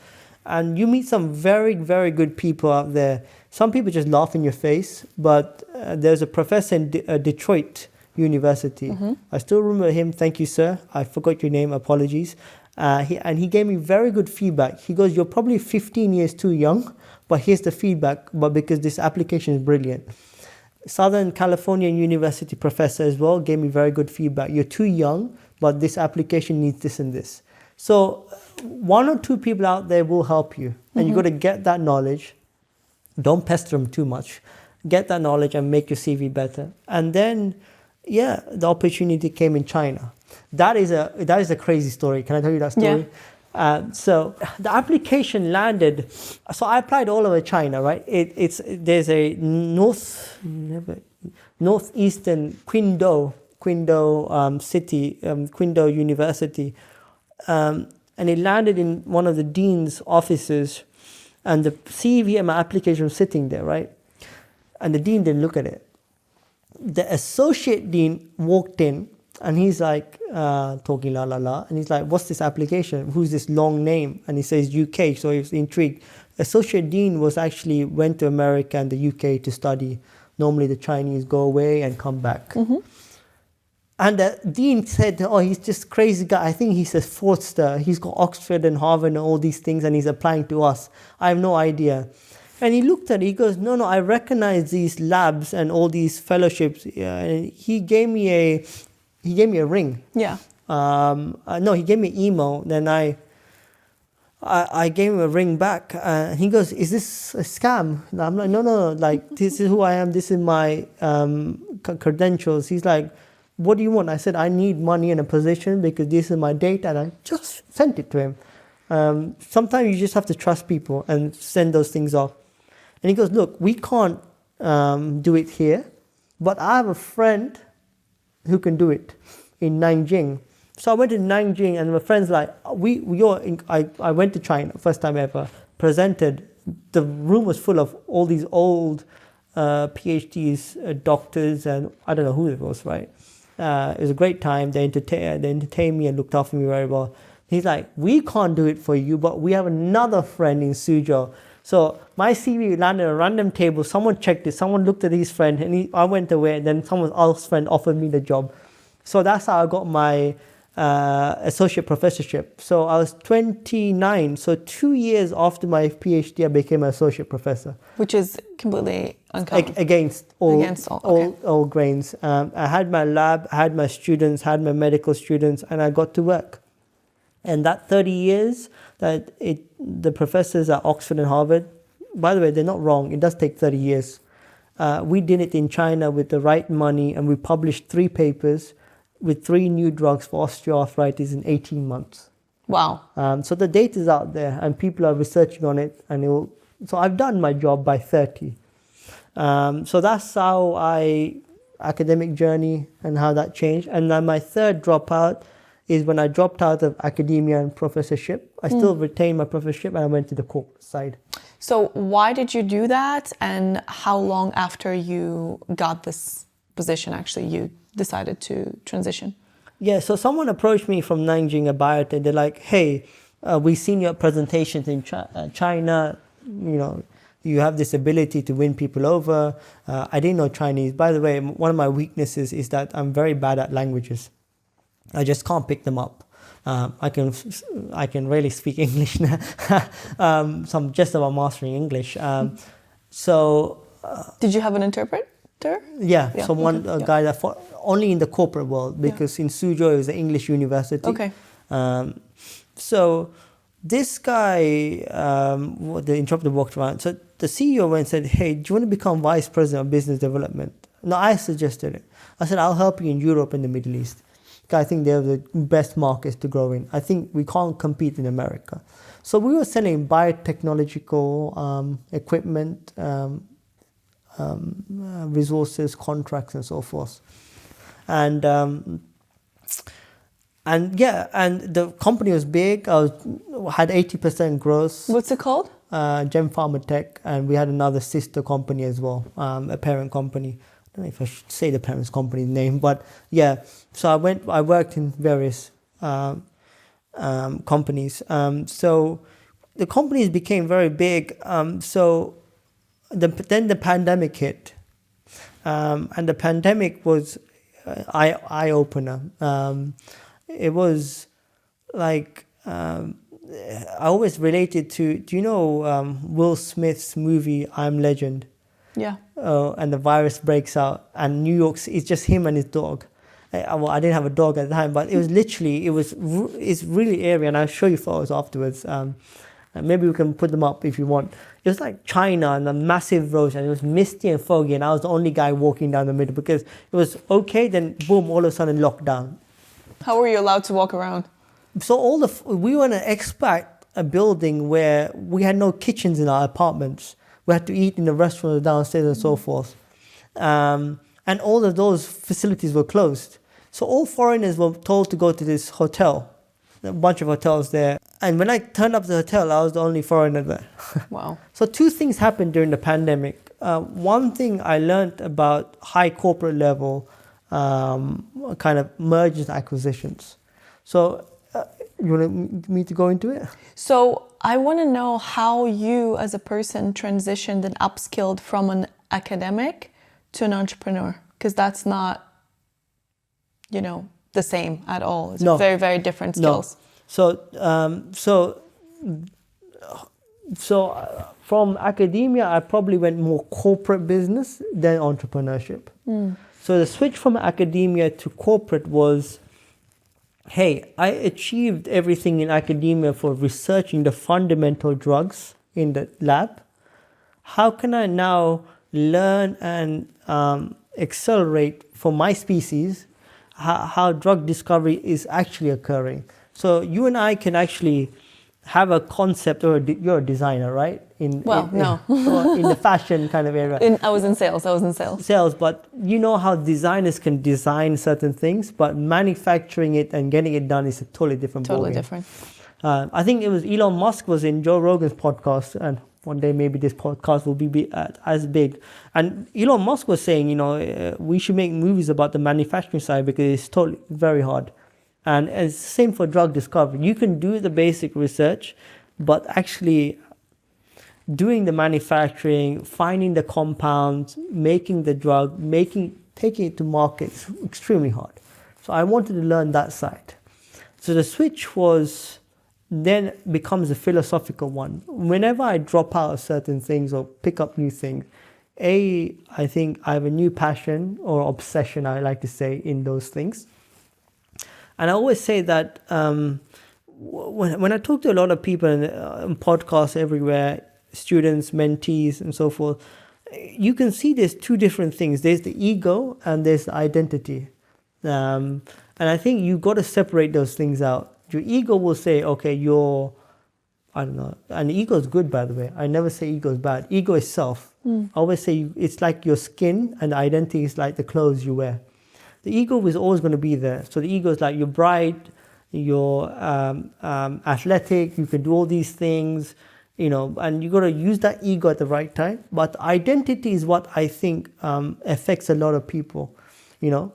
Speaker 1: And you meet some very, very good people out there. some people just laugh in your face, but there's a professor in Detroit University. I still remember him. Thank you, sir. I forgot your name. Apologies. He gave me very good feedback. He goes, you're probably 15 years too young, but here's the feedback, but because this application is brilliant. Southern California University professor as well gave me very good feedback. You're too young, but this application needs this and this. So one or two people out there will help you, and you got to get that knowledge. Don't pester them too much. Get that knowledge and make your CV better. And then, the opportunity came in China. That is a crazy story. Can I tell you that story?
Speaker 2: Yeah.
Speaker 1: So the application landed. So I applied all over China, right? There's a northeastern Qingdao city, Qingdao University, and it landed in one of the dean's offices, and the CV and my application was sitting there, right? And the dean didn't look at it. The associate dean walked in, and he's like talking la la la, and he's like, "What's this application? Who's this long name?" And he says UK, so he was intrigued. Associate dean went to America and the UK to study. Normally the Chinese go away and come back. And the dean said, "Oh, he's just crazy guy. I think he's a fraudster. He's got Oxford and Harvard and all these things, and he's applying to us. I have no idea." And he looked at it. He goes, "No, I recognize these labs and all these fellowships." And he gave me a ring.
Speaker 2: Yeah.
Speaker 1: No, he gave me an email. Then I gave him a ring back. And he goes, "Is this a scam?" And I'm like, no. Like, this is who I am. This is my credentials. He's like, "What do you want?" I said, "I need money and a position because this is my data." And I just sent it to him. Sometimes you just have to trust people and send those things off. And he goes, "Look, we can't do it here, but I have a friend who can do it in Nanjing." So I went to Nanjing, and my friend's like, I went to China, first time ever, presented. The room was full of all these old PhDs, doctors, and I don't know who it was, right? It was a great time. They entertained me and looked after me very well. He's like, "We can't do it for you, but we have another friend in Suzhou." So my CV landed on a random table. Someone checked it. Someone looked at his friend, and I went away. And then someone else's friend offered me the job. So that's how I got my associate professorship. So I was 29. So 2 years after my PhD, I became an associate professor.
Speaker 2: Which is completely uncommon.
Speaker 1: Against all grains. I had my lab, I had my students, had my medical students, and I got to work. And that 30 years, the professors at Oxford and Harvard, by the way, they're not wrong. It does take 30 years. We did it in China with the right money, and we published 3 papers with 3 new drugs for osteoarthritis in 18 months.
Speaker 2: Wow.
Speaker 1: So the data is out there, and people are researching on it. So I've done my job by 30. So that's how academic journey and how that changed. And then my third dropout is when I dropped out of academia and professorship. I still retained my professorship, and I went to the corporate side.
Speaker 2: So why did you do that, and how long after you got this position actually you decided to transition?
Speaker 1: Yeah, so someone approached me from Nanjing, a biotech. They're like, "Hey, we've seen your presentations in China. You have this ability to win people over." I didn't know Chinese. By the way, one of my weaknesses is that I'm very bad at languages. I just can't pick them up. I can really speak English now. So I'm just about mastering English.
Speaker 2: Did you have an interpreter?
Speaker 1: Yeah. So one guy that only in the corporate world, because in Suzhou it was an English university.
Speaker 2: Okay.
Speaker 1: So this guy, the interpreter walked around. So the CEO went and said, "Hey, do you want to become vice president of business development?" No, I suggested it. I said, "I'll help you in Europe and the Middle East. I think they're the best markets to grow in. I think we can't compete in America." So we were selling biotechnological equipment, resources, contracts, and so forth. And the company was big. Had 80% growth.
Speaker 2: What's it called?
Speaker 1: Gem Pharma Tech, and we had another sister company as well, a parent company. I don't know if I should say the parent's company name, but yeah. So I worked in various companies. So the companies became very big. So then the pandemic hit. And the pandemic was eye-opener. It was like, I always related to, do you know Will Smith's movie, I'm Legend?
Speaker 2: Yeah.
Speaker 1: And the virus breaks out, and New York, it's just him and his dog. Well, I didn't have a dog at the time, but it was literally, it's really eerie, and I'll show you photos afterwards. Maybe we can put them up if you want. It was like China and the massive roads, and it was misty and foggy, and I was the only guy walking down the middle because it was okay, then boom, all of a sudden lockdown.
Speaker 2: How were you allowed to walk around?
Speaker 1: So we were in an expat building where we had no kitchens in our apartments. We had to eat in the restaurant downstairs and so forth. And all of those facilities were closed. So all foreigners were told to go to this hotel, a bunch of hotels there. And when I turned up to the hotel, I was the only foreigner there.
Speaker 2: Wow.
Speaker 1: So two things happened during the pandemic. One thing I learned about high corporate level kind of mergers and acquisitions. So you want me to go into it?
Speaker 2: So I want to know how you as a person transitioned and upskilled from an academic to an entrepreneur, because that's not, the same at all. It's very, very different skills.
Speaker 1: No. So from academia, I probably went more corporate business than entrepreneurship. So the switch from academia to corporate was, hey, I achieved everything in academia for researching the fundamental drugs in the lab. How can I now learn and accelerate for my species how drug discovery is actually occurring? So you and I can actually have a concept, or you're a designer, right?
Speaker 2: No.
Speaker 1: In the fashion kind of area.
Speaker 2: I was in sales.
Speaker 1: Sales, but you know how designers can design certain things, but manufacturing it and getting it done is a totally different ballgame.
Speaker 2: Totally different.
Speaker 1: I think it was Elon Musk was in Joe Rogan's podcast, and one day maybe this podcast will be as big. And Elon Musk was saying, we should make movies about the manufacturing side because it's totally very hard. And it's the same for drug discovery. You can do the basic research, but actually doing the manufacturing, finding the compounds, making the drug, taking it to market is extremely hard. So I wanted to learn that side. So the switch was then becomes a philosophical one. Whenever I drop out of certain things or pick up new things, I think I have a new passion or obsession, I like to say, in those things. And I always say that when I talk to a lot of people in podcasts everywhere, students, mentees, and so forth, you can see there's two different things. There's the ego and there's the identity. And I think you've got to separate those things out. Your ego will say, okay, I don't know. And ego is good, by the way. I never say ego is bad. Ego is self. I always say it's like your skin, and the identity is like the clothes you wear. The ego is always going to be there. So the ego is like you're bright, you're athletic, you can do all these things, and you got to use that ego at the right time. But identity is what I think affects a lot of people. You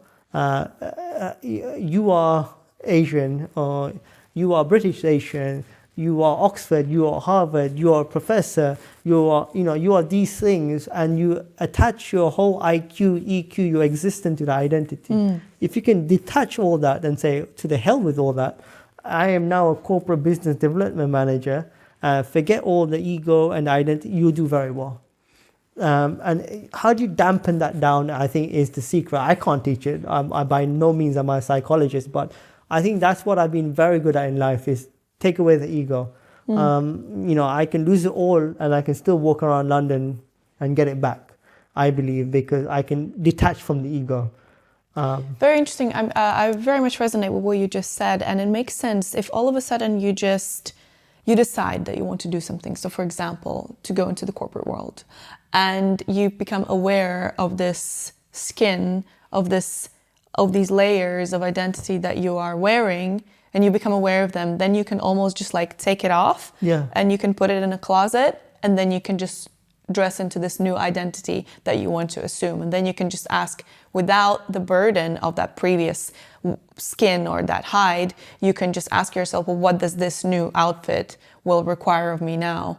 Speaker 1: are Asian, or you are British Asian, you are Oxford, you are Harvard, you are a professor, you are these things, and you attach your whole IQ, EQ, your existence to the identity. If you can detach all that and say, to the hell with all that, I am now a corporate business development manager, forget all the ego and identity, you do very well. And how do you dampen that down, I think, is the secret. I can't teach it. I by no means am I a psychologist, but I think that's what I've been very good at in life, is take away the ego. I can lose it all and I can still walk around London and get it back, I believe, because I can detach from the ego.
Speaker 2: Very interesting. I very much resonate with what you just said, and it makes sense if all of a sudden you decide that you want to do something. So for example, to go into the corporate world, and you become aware of this skin, of these layers of identity that you are wearing, and you become aware of them, then you can almost just like take it off, and you can put it in a closet, and then you can just dress into this new identity that you want to assume. And then you can just ask, without the burden of that previous skin or that hide, you can just ask yourself, well, what does this new outfit will require of me now?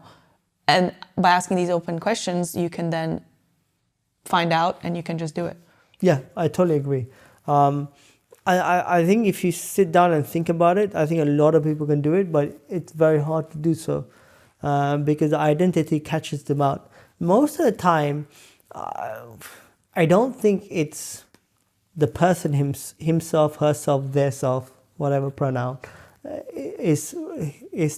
Speaker 2: And by asking these open questions, you can then find out and you can just do it.
Speaker 1: Yeah, I totally agree. I think if you sit down and think about it, I think a lot of people can do it, but it's very hard to do so because the identity catches them out. Most of the time, I don't think it's the person himself, herself, theirself, whatever pronoun, is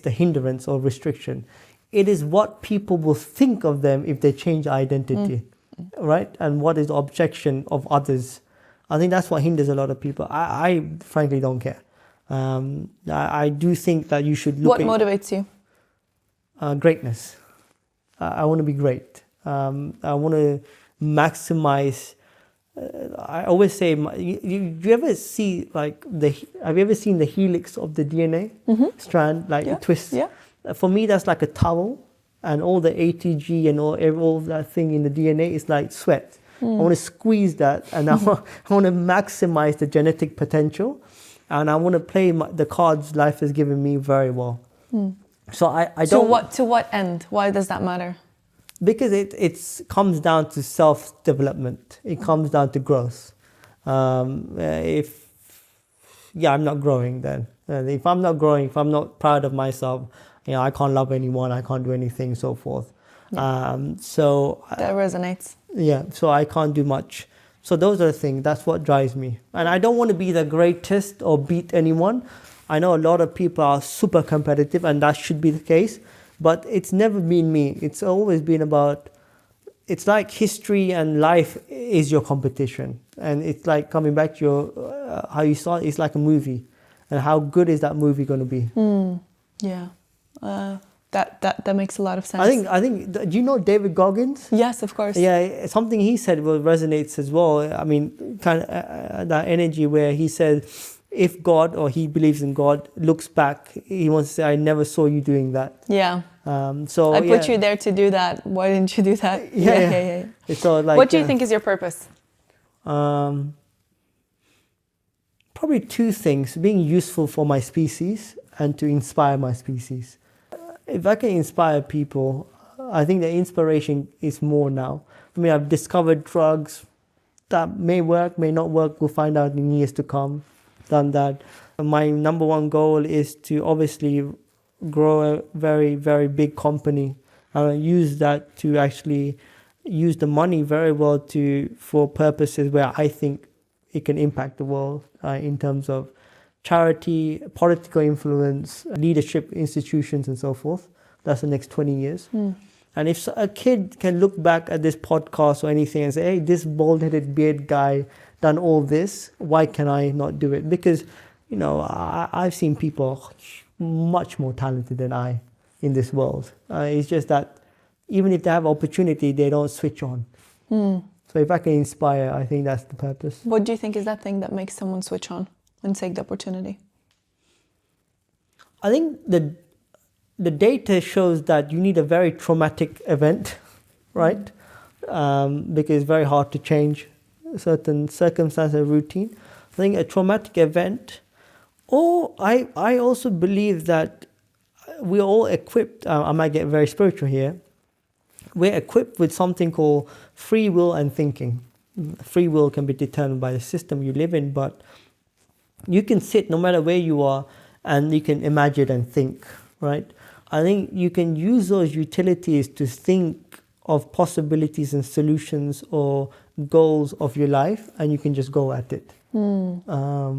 Speaker 1: the hindrance or restriction. It is what people will think of them if they change identity, right? And what is the objection of others. I think that's what hinders a lot of people. I frankly don't care. I do think that you should look
Speaker 2: at... What motivates you?
Speaker 1: Greatness. I want to be great. I want to maximize... I always say, you ever see have you ever seen the helix of the DNA strand, twist? Yeah. For me, that's like a towel, and all the ATG and all that thing in the DNA is like sweat. I want to squeeze that, and I want to maximize the genetic potential, and I want to play the cards life has given me very well. So I don't...
Speaker 2: To what end? Why does that matter?
Speaker 1: Because it comes down to self-development. It comes down to growth. I'm not growing then. If I'm not growing, if I'm not proud of myself, I can't love anyone, I can't do anything, so forth.
Speaker 2: Yeah. That resonates.
Speaker 1: Yeah, so I can't do much. So those are the things, that's what drives me. And I don't want to be the greatest or beat anyone. I know a lot of people are super competitive, and that should be the case. But it's never been me. It's always been about, it's like history and life is your competition. And it's like coming back to your, how you saw it, it's like a movie. And how good is that movie going to be?
Speaker 2: Yeah, that makes a lot of sense.
Speaker 1: I think. Do you know David Goggins?
Speaker 2: Yes, of course.
Speaker 1: Yeah, something he said resonates as well. I mean, kind of that energy where he said, if God, or he believes in God, looks back, he wants to say, I never saw you doing that.
Speaker 2: Yeah.
Speaker 1: So
Speaker 2: I put you there to do that. Why didn't you do that?
Speaker 1: Yeah. So like,
Speaker 2: what do you think is your purpose?
Speaker 1: Probably two things: being useful for my species and to inspire my species. If I can inspire people, I think the inspiration is more now. I mean, I've discovered drugs that may work, may not work. We'll find out in years to come. Done that. My number one goal is to obviously grow a very, very big company. And use that to actually use the money very well for purposes where I think it can impact the world in terms of charity, political influence, leadership institutions, and so forth. That's the next 20 years. And if a kid can look back at this podcast or anything and say, hey, this bald-headed beard guy done all this, why can I not do it? Because, I've seen people much more talented than I in this world. It's just that even if they have opportunity, they don't switch on. So if I can inspire, I think that's the purpose.
Speaker 2: What do you think is that thing that makes someone switch on and take the opportunity?
Speaker 1: I think the data shows that you need a very traumatic event, right? Because it's very hard to change certain circumstances or routine. I think a traumatic event, or I also believe that we're all equipped, I might get very spiritual here, we're equipped with something called free will and thinking. Free will can be determined by the system you live in, but you can sit no matter where you are and you can imagine and think, right? I think you can use those utilities to think of possibilities and solutions or goals of your life, and you can just go at it. There are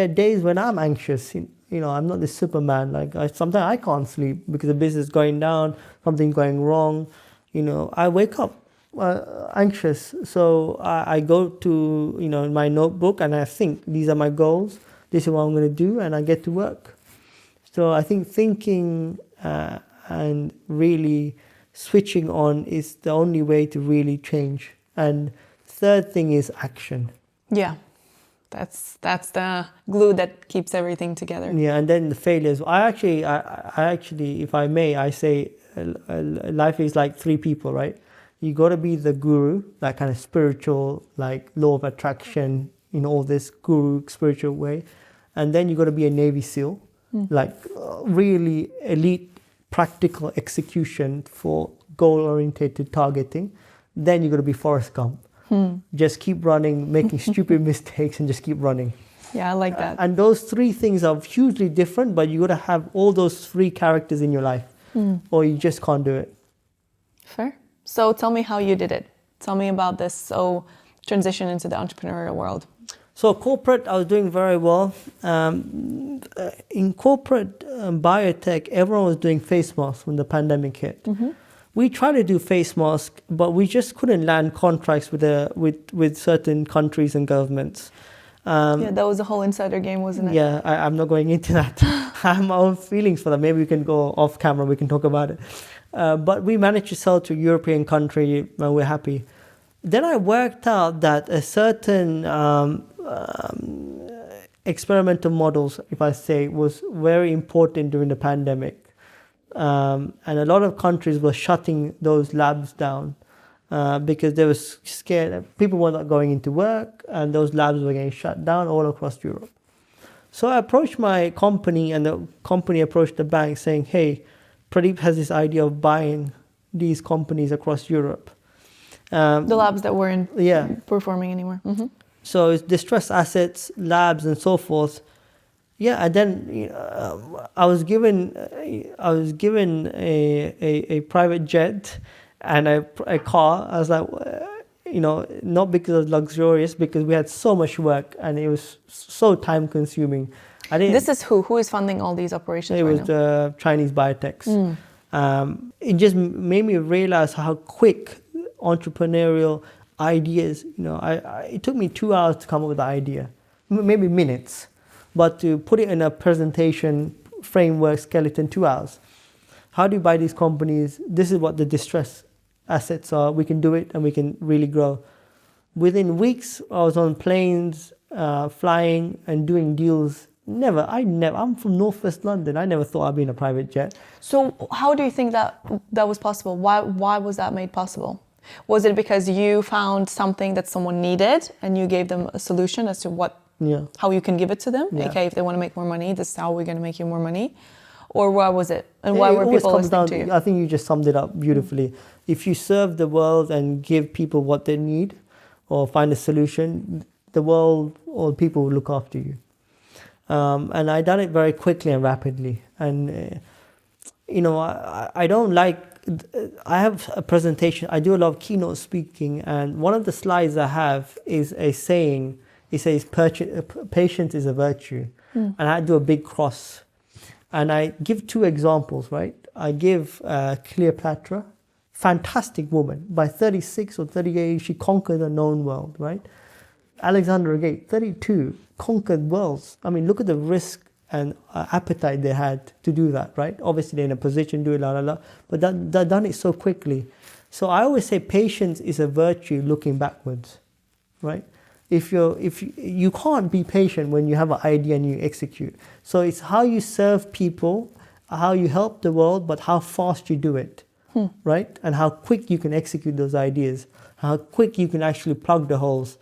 Speaker 1: days when I'm anxious. I'm not the Superman. Sometimes I can't sleep because the business is going down, something's going wrong. I wake up anxious. So I go to, my notebook and I think, these are my goals. This is what I'm going to do, and I get to work. So I think thinking and really switching on is the only way to really change. And third thing is action.
Speaker 2: Yeah. That's the glue that keeps everything together.
Speaker 1: Yeah, and then the failures. I actually, if I may, I say life is like three people, right? You got to be the guru, that kind of spiritual, like law of attraction, all this guru spiritual way. And then you got to be a Navy SEAL. like really elite practical execution for goal-oriented targeting, then you're going to be Forrest Gump. Just keep running, making stupid mistakes, and just keep running.
Speaker 2: Yeah, I like that.
Speaker 1: And those three things are hugely different, but you got to have all those three characters in your life, or you just can't do it.
Speaker 2: Fair. So tell me how you did it. Tell me about this transition into the entrepreneurial world.
Speaker 1: So corporate, I was doing very well. In corporate biotech, everyone was doing face masks when the pandemic hit. We tried to do face masks, but we just couldn't land contracts with certain countries and governments.
Speaker 2: Yeah, that was a whole insider game, wasn't it?
Speaker 1: Yeah, I'm not going into that. I have my own feelings for that. Maybe we can go off camera, we can talk about it. But we managed to sell to a European country and we're happy. Then I worked out that a certain experimental models, if I say, was very important during the pandemic. And a lot of countries were shutting those labs down because they were scared. People were not going into work and those labs were getting shut down all across Europe. So I approached my company and the company approached the bank saying, hey, Pradeep has this idea of buying these companies across Europe.
Speaker 2: The labs that weren't performing anymore.
Speaker 1: So it's distressed assets, labs, and so forth. Yeah, and then I was given a private jet and a car. I was like, not because it was luxurious, because we had so much work and it was so time consuming.
Speaker 2: This is who is funding all these operations?
Speaker 1: It was the Chinese biotechs. It just made me realize how quick entrepreneurial ideas. It took me 2 hours to come up with the idea, maybe minutes, but to put it in a presentation framework skeleton, 2 hours. How do you buy these companies? This is what the distress assets are. We can do it and we can really grow. Within weeks, I was on planes, flying and doing deals. I'm from Northwest London. I never thought I'd be in a private jet.
Speaker 2: So how do you think that was possible? Why was that made possible? Was it because you found something that someone needed and you gave them a solution as to how you can give it to them?
Speaker 1: Yeah.
Speaker 2: Okay, if they want to make more money, this is how we're going to make you more money. Or what was it? And why were people listening to you?
Speaker 1: I think you just summed it up beautifully. If you serve the world and give people what they need or find a solution, the world or people will look after you. And I done it very quickly and rapidly. And, I have a presentation. I do a lot of keynote speaking. And one of the slides I have is a saying. It says, patience is a virtue. And I do a big cross. And I give two examples, right? I give Cleopatra, fantastic woman. By 36 or 38, she conquered the known world, right? Alexander the Great, 32, conquered worlds. I mean, look at the risk and appetite they had to do that, right? Obviously, they're in a position to do it, but they've done it so quickly. So I always say patience is a virtue looking backwards, right? If you can't be patient when you have an idea and you execute. So it's how you serve people, how you help the world, but how fast you do it, right? And how quick you can execute those ideas, how quick you can actually plug the holes.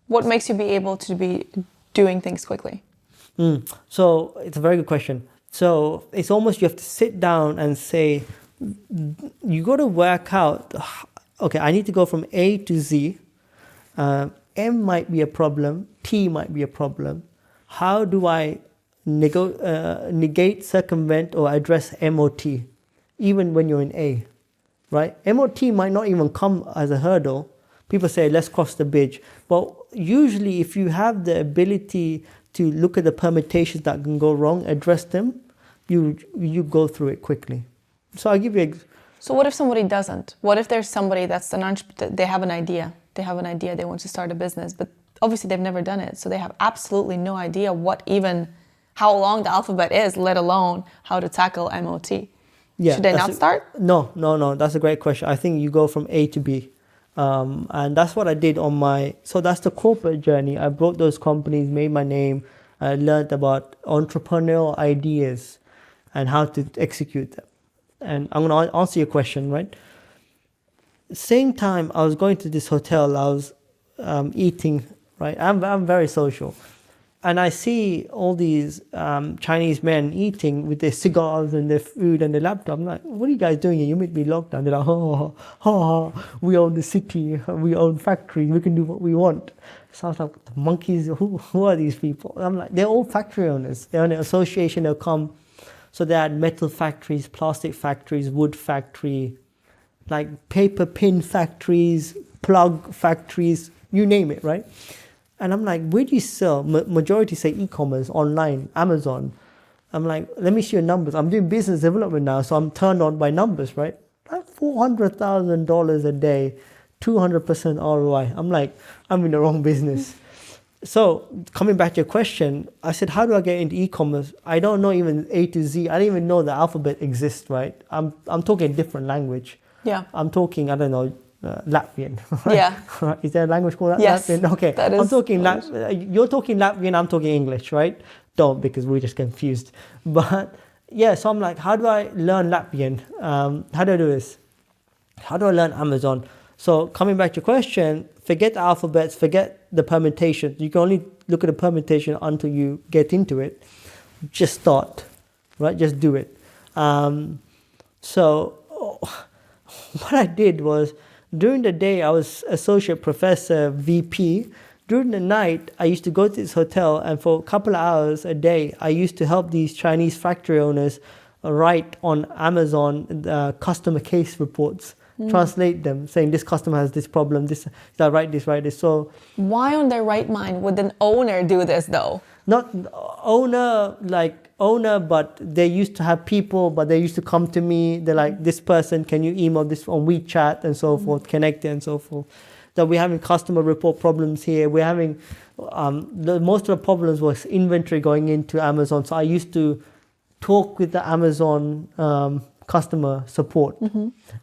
Speaker 2: What makes you be able to be doing things quickly?
Speaker 1: So it's a very good question. So it's almost you have to sit down and say, you got to work out, okay, I need to go from A to Z. M might be a problem, T might be a problem. How do I negate, circumvent, or address M or T, even when you're in A, right? M or T might not even come as a hurdle. People say, let's cross the bridge. But usually if you have the ability to look at the permutations that can go wrong, address them, you go through it quickly. So I'll give you
Speaker 2: So what if somebody doesn't? What if there's somebody that's they have an idea. They have an idea, they want to start a business, but obviously they've never done it. So they have absolutely no idea how long the alphabet is, let alone how to tackle MOT. Yeah, should they not start?
Speaker 1: No. That's a great question. I think you go from A to B. And that's what I did so that's the corporate journey. I brought those companies, made my name, I learned about entrepreneurial ideas and how to execute them. And I'm going to answer your question, right? Same time, I was going to this hotel, I was eating, right? I'm very social. And I see all these Chinese men eating with their cigars and their food and their laptop. I'm like, what are you guys doing here? You made me locked down. They're like, we own the city, we own factories, we can do what we want. So I was like, the monkeys, who are these people? I'm like, they're all factory owners. They're in an association, they'll come. So they had metal factories, plastic factories, wood factory, like paper pin factories, plug factories, you name it, right? And I'm like, where do you sell? Majority say e-commerce, online, Amazon. I'm like, let me see your numbers. I'm doing business development now, so I'm turned on by numbers, right? Like $400,000 a day, 200% ROI. I'm like, I'm in the wrong business. So coming back to your question, I said, how do I get into e-commerce? I don't know even A to Z. I didn't even know the alphabet exists, right? I'm talking a different language.
Speaker 2: Yeah.
Speaker 1: I'm talking, I don't know, Latvian. Right?
Speaker 2: Yeah.
Speaker 1: Is there a language called
Speaker 2: Yes,
Speaker 1: Latvian? Okay.
Speaker 2: that is
Speaker 1: I'm talking you're talking Latvian, I'm talking English, right? Don't, because we're just confused. But yeah, so I'm like, how do I learn Latvian? How do I do this? How do I learn Amazon? So coming back to your question, forget the alphabets, forget the permutations. You can only look at the permutation until you get into it. Just start, right? Just do it. So what I did was, during the day I was associate professor, VP. During the night I used to go to this hotel, and for a couple of hours a day I used to help these Chinese factory owners write on Amazon customer case reports, translate them, saying this customer has this problem, this, write this. So
Speaker 2: why on their right mind would an owner do this though?
Speaker 1: not owner, but they used to have people, but they used to come to me. They're like, this person, can you email this on WeChat and so forth, connect it and so forth. That we're having customer report problems here. We're having, most of the problems was inventory going into Amazon. So I used to talk with the Amazon customer support.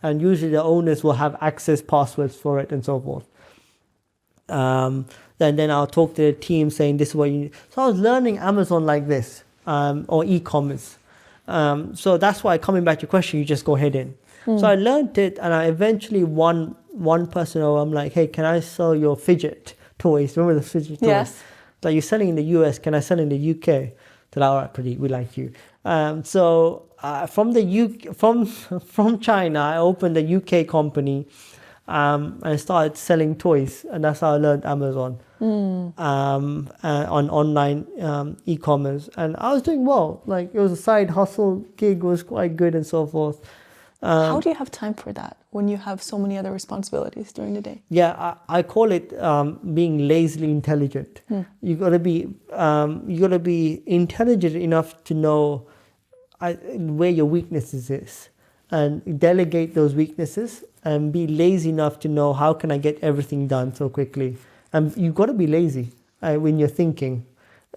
Speaker 1: And usually the owners will have access passwords for it and so forth. Then I'll talk to the team saying this is what you need. So I was learning Amazon like this, or e-commerce. So that's why, coming back to your question, you just go ahead in. So I learned it, and I eventually one person over, I'm like, hey, can I sell your fidget toys? Remember the fidget toys?
Speaker 2: Yes.
Speaker 1: Like, you're selling in the US, can I sell in the UK? They're like, all right, Pradeep, we like you. So from China, I opened a UK company. And I started selling toys, and that's how I learned Amazon on online e-commerce. And I was doing well. Like, it was a side hustle, gig was quite good and so forth.
Speaker 2: How do you have time for that when you have so many other responsibilities during the day?
Speaker 1: Yeah, I call it being lazily intelligent. You gotta be intelligent enough to know where your weaknesses is, and delegate those weaknesses, and be lazy enough to know how can I get everything done so quickly. And you've got to be lazy when you're thinking,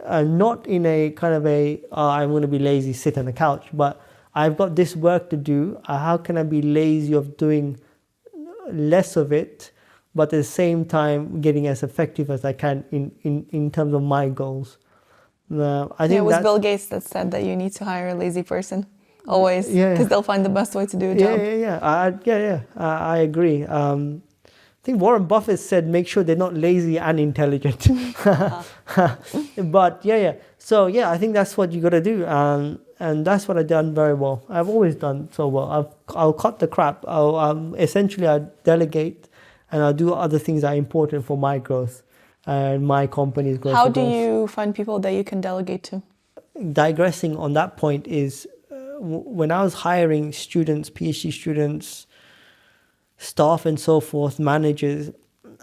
Speaker 1: not in a kind of I'm going to be lazy, sit on the couch, but I've got this work to do. How can I be lazy of doing less of it, but at the same time getting as effective as I can in terms of my goals. I think
Speaker 2: it was Bill Gates that said that you need to hire a lazy person. Always, because they'll find the best way to do a job.
Speaker 1: I agree. I think Warren Buffett said, make sure they're not lazy and intelligent. But so I think that's what you got to do, and that's what I've done very well. I've always done so well. I'll cut the crap. Essentially I delegate, and I'll do other things that are important for my growth and my company's growth.
Speaker 2: How do you find people that you can delegate to?
Speaker 1: Digressing on that point is, when I was hiring students, PhD students, staff and so forth, managers,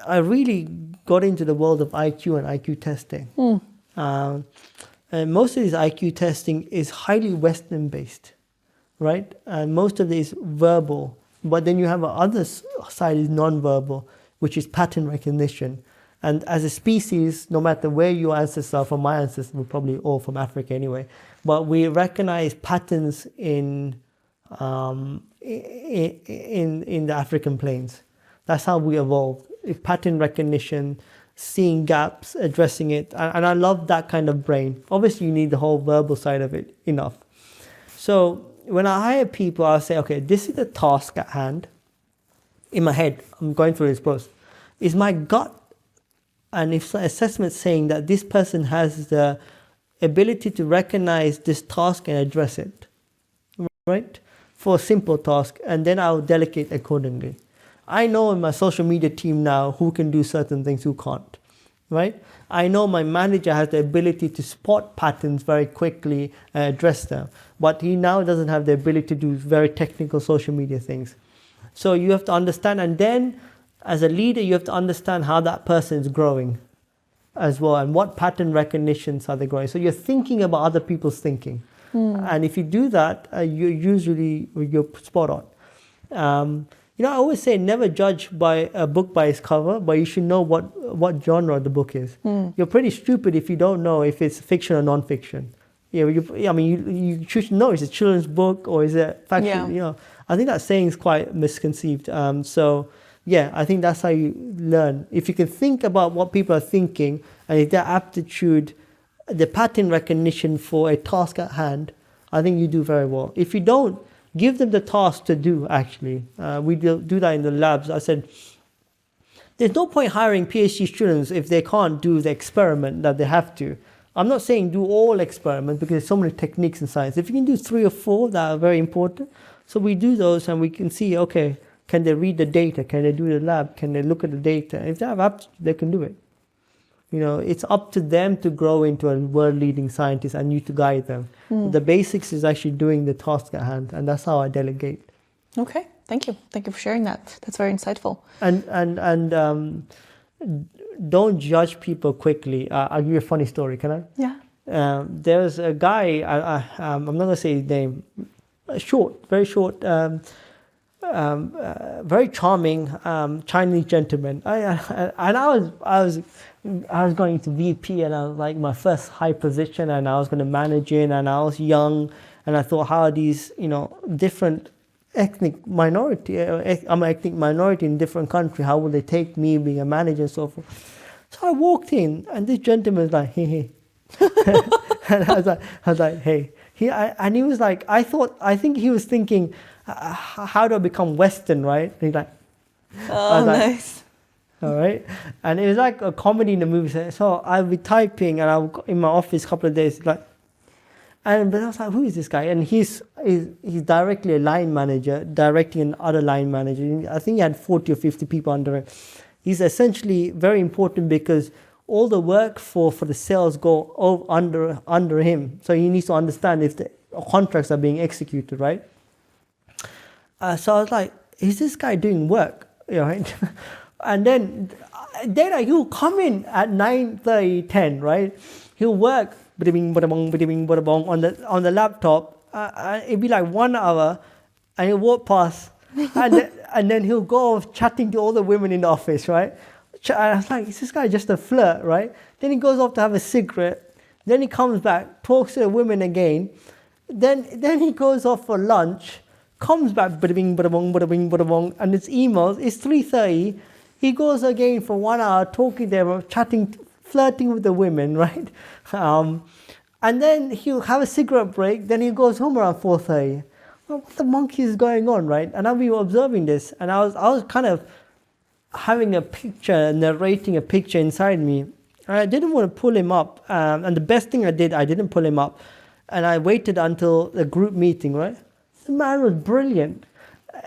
Speaker 1: I really got into the world of IQ and IQ testing. And most of this IQ testing is highly Western based, right? And most of it is verbal. But then you have the other side is non-verbal, which is pattern recognition. And as a species, no matter where your ancestors are from, my ancestors were probably all from Africa anyway, but we recognize patterns in the African plains. That's how we evolved. Pattern recognition, seeing gaps, addressing it. And I love that kind of brain. Obviously, you need the whole verbal side of it enough. So when I hire people, I'll say, okay, this is the task at hand. In my head, I'm going through this process. Is my gut and if the assessment saying that this person has the ability to recognize this task and address it, right? For a simple task, and then I'll delegate accordingly. I know in my social media team now who can do certain things, who can't, right? I know my manager has the ability to spot patterns very quickly and address them, but he now doesn't have the ability to do very technical social media things. So you have to understand, and then as a leader, you have to understand how that person is growing as well, and what pattern recognitions are they growing. So you're thinking about other people's thinking. And if you do that, you're spot on. I always say never judge by a book by its cover, but you should know what genre the book is. You're pretty stupid if you don't know if it's fiction or non-fiction. You should know, is it a children's book or is it faction?
Speaker 2: Yeah.
Speaker 1: I think that saying is quite misconceived. I think that's how you learn. If you can think about what people are thinking, and if their aptitude, the pattern recognition for a task at hand, I think you do very well. If you don't, give them the task to do, actually. We do that in the labs. I said, there's no point hiring PhD students if they can't do the experiment that they have to. I'm not saying do all experiments because there's so many techniques in science. If you can do 3 or 4 that are very important, so we do those and we can see, okay, can they read the data? Can they do the lab? Can they look at the data? If they have aptitude, they can do it. It's up to them to grow into a world-leading scientist and you to guide them. The basics is actually doing the task at hand, and that's how I delegate.
Speaker 2: Okay, thank you. Thank you for sharing that. That's very insightful.
Speaker 1: And don't judge people quickly. I'll give you a funny story, can I?
Speaker 2: Yeah.
Speaker 1: There's a guy, I'm not going to say his name, very short, very charming Chinese gentleman. I was going to VP, and I was like my first high position, and I was going to manage it, and I was young, and I thought, how are these, different ethnic minority, I'm an ethnic minority in different country, how will they take me being a manager and so forth? So I walked in, and this gentleman was like, hey. And I was like, hey. And he was like, I think he was thinking, how do I become Western, right? And he's like,
Speaker 2: oh, nice.
Speaker 1: All right. And it was like a comedy in the movie. So I'll be typing and I'll in my office a couple of days, but I was like, who is this guy? And he's directly a line manager, directing another line manager. I think he had 40 or 50 people under him. He's essentially very important because all the work for the sales go under him. So he needs to understand if the contracts are being executed, right? So I was like, is this guy doing work? Right? And then he'll come in at 9:30, 10, right? He'll work on the laptop. It'd be like 1 hour, and he'll walk past, and then he'll go off chatting to all the women in the office, right? And I was like, is this guy just a flirt, right? Then he goes off to have a cigarette. Then he comes back, talks to the women again. Then he goes off for lunch, comes back, and it's emails. It's 3:30. He goes again for 1 hour, talking to them, chatting, flirting with the women, right? And then he'll have a cigarette break. Then he goes home around 4:30. Well, what the monkey is going on, right? And I've been observing this, and I was kind of having a picture, narrating a picture inside me. I didn't want to pull him up, and the best thing I didn't pull him up, and I waited until the group meeting, right? The man was brilliant.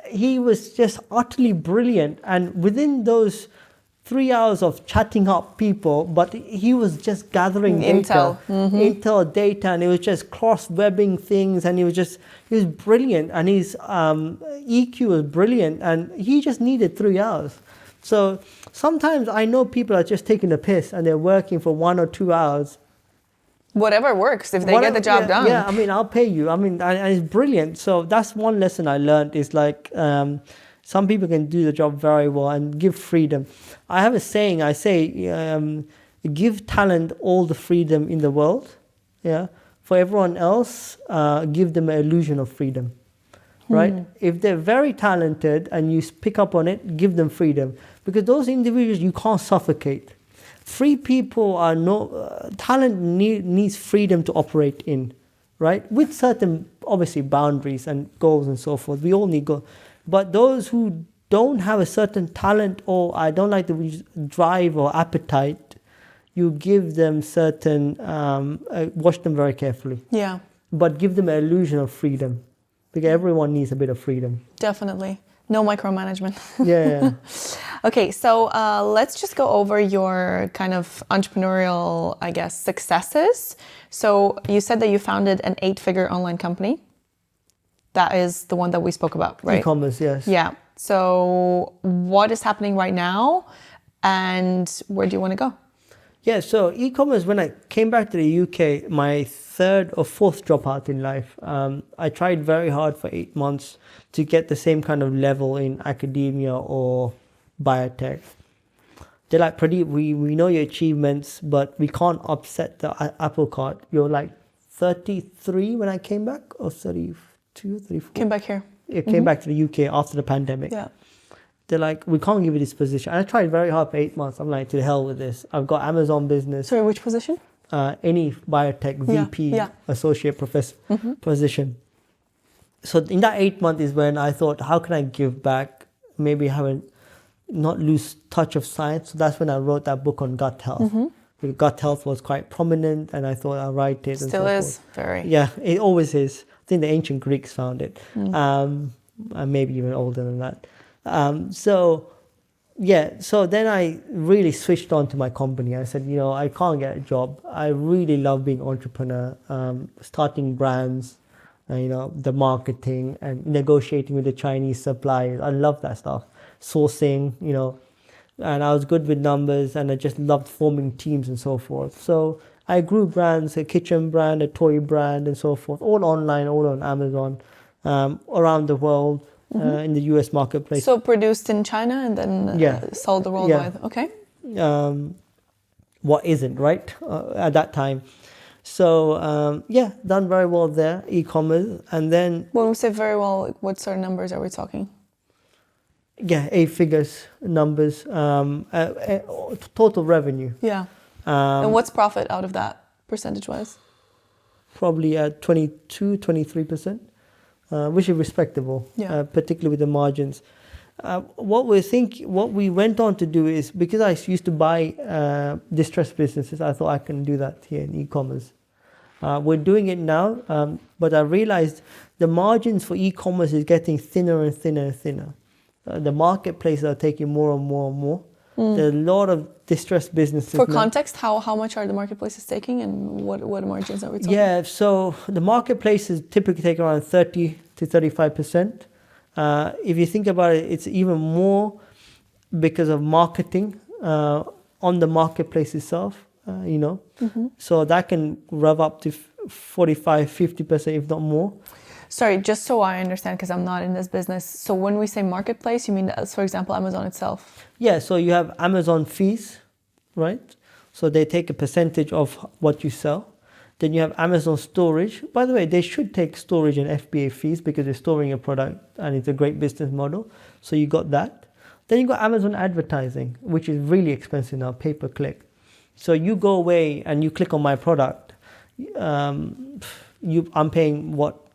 Speaker 1: He was just utterly brilliant, and within those 3 hours of chatting up people, but he was just gathering
Speaker 2: intel
Speaker 1: data, and it was just cross-webbing things, and he was brilliant, and his EQ was brilliant, and he just needed 3 hours. So sometimes I know people are just taking a piss and they're working for 1 or 2 hours.
Speaker 2: Whatever works, if they get the job done.
Speaker 1: Yeah, I'll pay you. and it's brilliant. So that's one lesson I learned is like, some people can do the job very well and give freedom. I have a saying, I say, give talent all the freedom in the world. Yeah. For everyone else, give them an illusion of freedom. Right? If they're very talented and you pick up on it, give them freedom. Because those individuals you can't suffocate. Free people are talent needs freedom to operate in, right? With certain, obviously, boundaries and goals and so forth. We all need goals. But those who don't have a certain talent, or I don't like the drive or appetite, you give them certain, watch them very carefully,
Speaker 2: Yeah,
Speaker 1: but give them an illusion of freedom, because everyone needs a bit of freedom.
Speaker 2: definitely. No micromanagement.
Speaker 1: Yeah.
Speaker 2: Okay, so let's just go over your kind of entrepreneurial, I guess, successes. So you said that you founded an 8-figure online company. That is the one that we spoke about, right?
Speaker 1: E-commerce, yes.
Speaker 2: Yeah. So what is happening right now and where do you want to go?
Speaker 1: Yeah, so e-commerce, when I came back to the UK, my 3rd or 4th dropout in life, I tried very hard for 8 months to get the same kind of level in academia or biotech. They're like, Pradeep, we know your achievements, but we can't upset the apple cart. You're like 33 when I came back, or 32, 34?
Speaker 2: Came back here.
Speaker 1: It came back to the UK after the pandemic.
Speaker 2: Yeah.
Speaker 1: They're like, we can't give you this position. And I tried very hard for 8 months. I'm like, to hell with this. I've got Amazon business.
Speaker 2: Sorry, which position?
Speaker 1: Any biotech VP, associate professor position. So in that 8 months is when I thought, how can I give back? Maybe not lose touch of science. So that's when I wrote that book on gut health. Because gut health was quite prominent, and I thought I'll write it.
Speaker 2: Still is very.
Speaker 1: Yeah, it always is. I think the ancient Greeks found it, and maybe even older than that. So then I really switched on to my company. I said, I can't get a job. I really love being entrepreneur, starting brands, the marketing and negotiating with the Chinese suppliers. I love that stuff. Sourcing, and I was good with numbers, and I just loved forming teams and so forth. So I grew brands, a kitchen brand, a toy brand, and so forth, all online, all on Amazon, around the world. In the US marketplace.
Speaker 2: So produced in China and then sold the worldwide. Yeah. Okay.
Speaker 1: What isn't, right? At that time. So, done very well there, e-commerce. And then...
Speaker 2: When we say very well, what sort of numbers are we talking?
Speaker 1: Yeah, 8 figures numbers, total revenue.
Speaker 2: Yeah. And what's profit out of that, percentage-wise?
Speaker 1: Probably at 22-23%. Which is respectable, particularly with the margins. What we went on to do is, because I used to buy distressed businesses, I thought I can do that here in e-commerce. We're doing it now, but I realized the margins for e-commerce is getting thinner and thinner and thinner. The marketplaces are taking more and more and more. There are a lot of distressed businesses.
Speaker 2: For context, how much are the marketplaces taking, and what margins are we talking?
Speaker 1: Yeah, so the marketplaces typically take around 30 to 35%. If you think about it, it's even more because of marketing on the marketplace itself, So that can rev up to 45, 50%, if not more.
Speaker 2: Sorry, just so I understand, because I'm not in this business. So when we say marketplace, you mean, for example, Amazon itself?
Speaker 1: Yeah, so you have Amazon fees, right? So they take a percentage of what you sell. Then you have Amazon storage. By the way, they should take storage and FBA fees because they're storing a product and it's a great business model. So you got that. Then you got Amazon advertising, which is really expensive now, pay-per-click. So you go away and you click on my product. I'm paying what?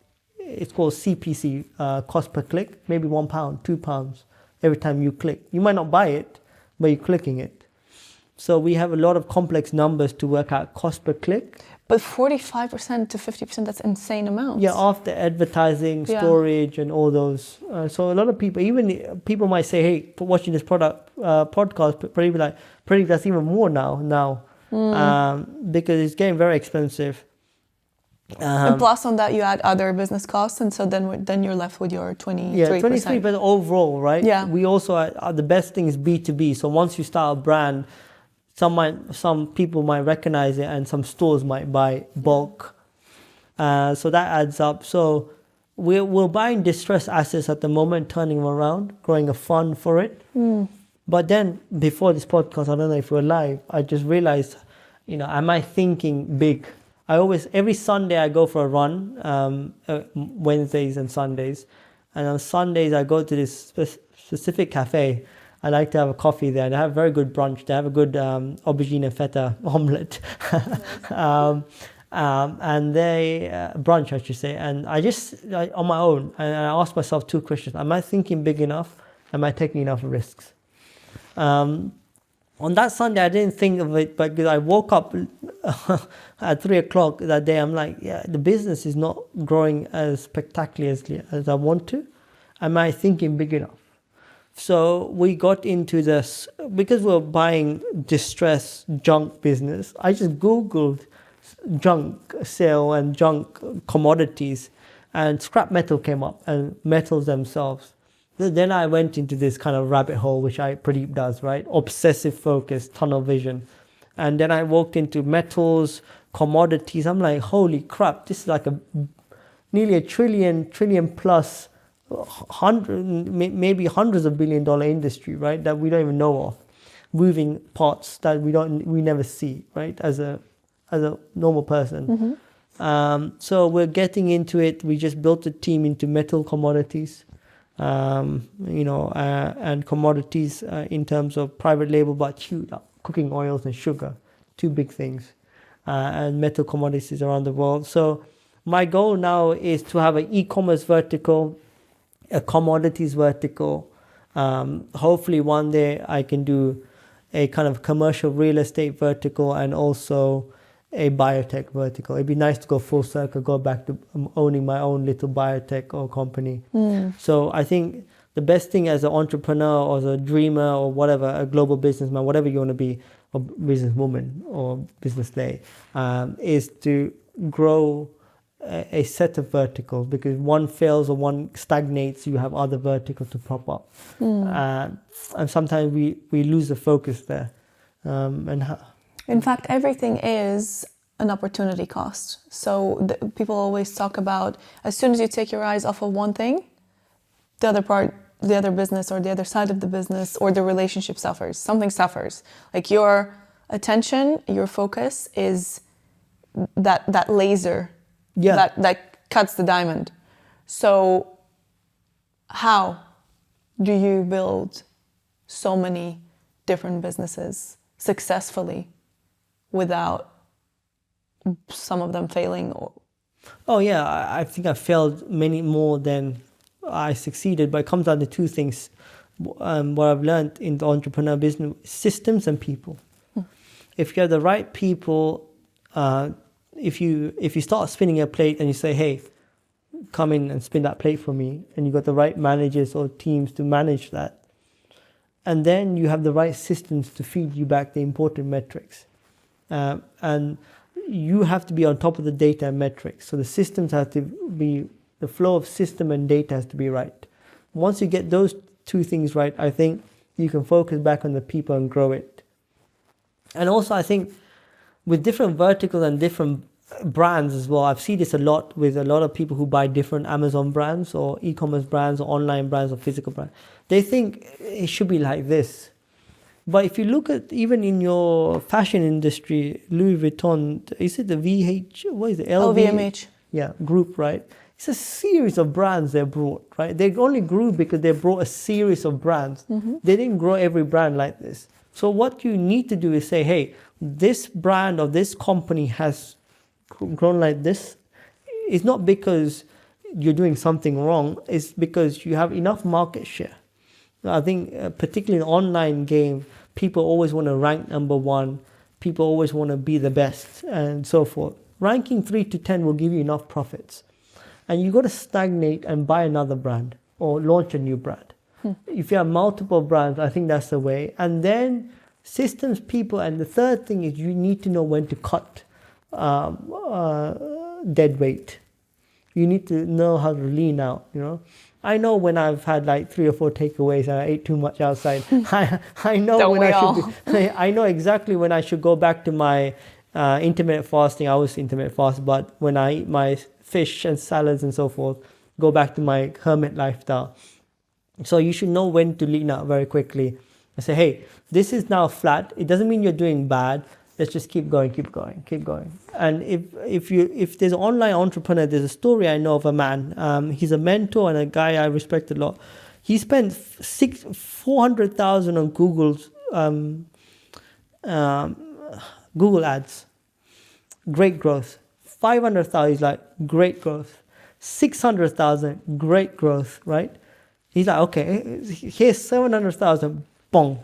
Speaker 1: It's called CPC, cost per click, maybe £1, £2 every time you click. You might not buy it, but you're clicking it. So we have a lot of complex numbers to work out cost per click.
Speaker 2: But 45% to 50%, that's insane amounts.
Speaker 1: Yeah, after advertising, storage, and all those. So a lot of people, even people might say, hey, for watching this podcast, probably that's even more now, because it's getting very expensive.
Speaker 2: And plus on that, you add other business costs, and so then you're left with your 23%.
Speaker 1: Yeah, 23% overall, right?
Speaker 2: Yeah.
Speaker 1: We also are the best thing is B2B. So once you start a brand, some people might recognize it, and some stores might buy bulk. So that adds up. So we're buying distressed assets at the moment, turning them around, growing a fund for it. But then before this podcast, I don't know if we're live, I just realized, am I thinking big? Every Sunday I go for a run, Wednesdays and Sundays. And on Sundays I go to this specific cafe. I like to have a coffee there, and I have very good brunch. They have a good aubergine and feta omelette. And they, brunch I should say. And I just, on my own, and I ask myself 2 questions. Am I thinking big enough? Am I taking enough risks? On that Sunday, I didn't think of it, but because I woke up at 3 o'clock that day, I'm like, yeah, the business is not growing as spectacularly as I want to. Am I thinking big enough? So we got into this, because we were buying distressed junk business. I just Googled junk sale and junk commodities, and scrap metal came up, and metals themselves. Then I went into this kind of rabbit hole, which Pradeep does, right? Obsessive focus, tunnel vision. And then I walked into metals, commodities. I'm like, holy crap, this is like nearly a trillion plus, maybe hundreds of $billion industry, right? That we don't even know of. Moving parts that we never see, right? As a normal person. So we're getting into it. We just built a team into metal commodities. And commodities in terms of private label, but huge, cooking oils and sugar, two big things, and metal commodities around the world. So my goal now is to have an e-commerce vertical, a commodities vertical. Hopefully one day I can do a kind of commercial real estate vertical and also a biotech vertical. It'd be nice to go full circle, go back to owning my own little biotech or company. So I think the best thing as an entrepreneur or as a dreamer or whatever, a global businessman, whatever you want to be, or businesswoman or business lady, is to grow a set of verticals, because one fails or one stagnates, you have other verticals to prop up. And sometimes we lose the focus there.
Speaker 2: In fact, everything is an opportunity cost. So people always talk about, as soon as you take your eyes off of one thing, the other business or the other side of the business or the relationship suffers. Something suffers. Like your attention, your focus is that laser that cuts the diamond. So how do you build so many different businesses successfully without some of them failing?
Speaker 1: Oh yeah, I think I failed many more than I succeeded, but it comes down to two things. What I've learned in the entrepreneur business: systems and people. If you have the right people, if you start spinning a plate and you say, hey, come in and spin that plate for me, and you've got the right managers or teams to manage that, and then you have the right systems to feed you back the important metrics. And you have to be on top of the data and metrics. So the systems have to be, the flow of system and data has to be right. Once you get those two things right, I think you can focus back on the people and grow it. And also I think with different verticals and different brands as well, I've seen this a lot with a lot of people who buy different Amazon brands or e-commerce brands or online brands or physical brands. They think it should be like this. But if you look at even in your fashion industry, Louis Vuitton, is it the
Speaker 2: LVMH.
Speaker 1: Yeah, group, right? It's a series of brands they brought, right? They only grew because they brought a series of brands. They didn't grow every brand like this. So what you need to do is say, hey, this brand or this company has grown like this. It's not because you're doing something wrong. It's because you have enough market share. I think particularly in the online game, people always want to rank number one. People always want to be the best and so forth. Ranking 3 to 10 will give you enough profits. And you got to stagnate and buy another brand or launch a new brand. If you have multiple brands, I think that's the way. And then systems, people, and the third thing is you need to know when to cut dead weight. You need to know how to lean out, you know. I know when I've had like 3 or 4 takeaways and I ate too much outside. I know I know exactly when I should go back to my intermittent fasting. I always intermittent fast, but when I eat my fish and salads and so forth, go back to my hermit lifestyle. So you should know when to lean out very quickly and say, hey, this is now flat. It doesn't mean you're doing bad. Let's just keep going. And if there's an online entrepreneur, there's a story I know of a man. He's a mentor and a guy I respect a lot. He spent $400,000 on Google ads. Great growth. 500,000 is like great growth. 600,000, great growth, right? He's like, okay, here's 700,000, bong.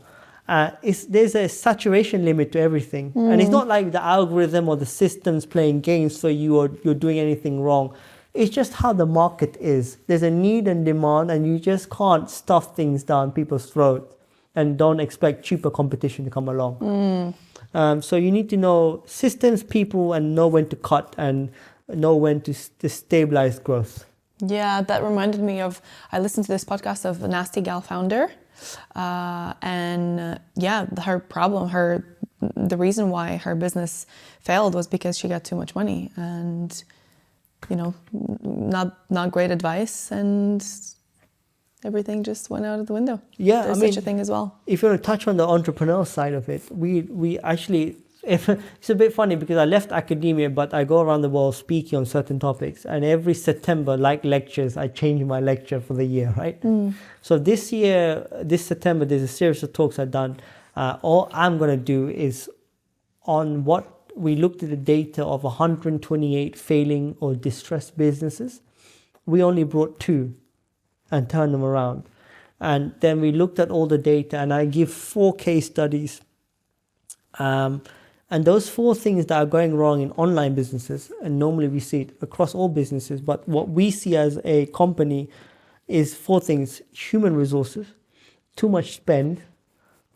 Speaker 1: there's a saturation limit to everything. And it's not like the algorithm or the system's playing games for you or you're doing anything wrong. It's just how the market is. There's a need and demand, and you just can't stuff things down people's throats and don't expect cheaper competition to come along. So you need to know systems, people, and know when to cut and know when to stabilize growth.
Speaker 2: Yeah, that reminded me of, I listened to this podcast of the Nasty Gal founder. Her problem, the reason why her business failed was because she got too much money and, not great advice, and everything just went out of the window.
Speaker 1: Yeah,
Speaker 2: there's such a thing as well.
Speaker 1: If you want to touch on the entrepreneurial side of it, we actually, it's a bit funny because I left academia, but I go around the world speaking on certain topics, and every September, like lectures, I change my lecture for the year, right? So this September, there's a series of talks I've done. All I'm going to do is on what we looked at the data of 128 failing or distressed businesses. We only brought 2 and turned them around. And then we looked at all the data, and I give 4 case studies. And those 4 things that are going wrong in online businesses, and normally we see it across all businesses, but what we see as a company is 4 things: human resources, too much spend,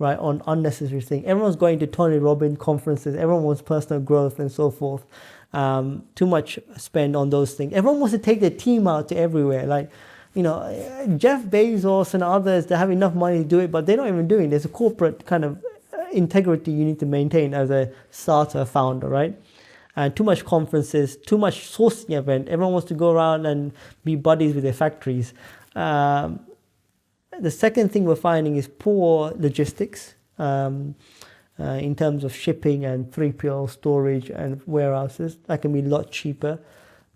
Speaker 1: right, on unnecessary things. Everyone's going to Tony Robbins conferences, everyone wants personal growth and so forth. Too much spend on those things. Everyone wants to take their team out to everywhere. Like, Jeff Bezos and others, they have enough money to do it, but they're not even doing it. There's a corporate kind of integrity you need to maintain as a starter founder, right? And too much conferences, too much sourcing event. Everyone wants to go around and be buddies with their factories. The second thing we're finding is poor logistics in terms of shipping and 3PL storage and warehouses. That can be a lot cheaper.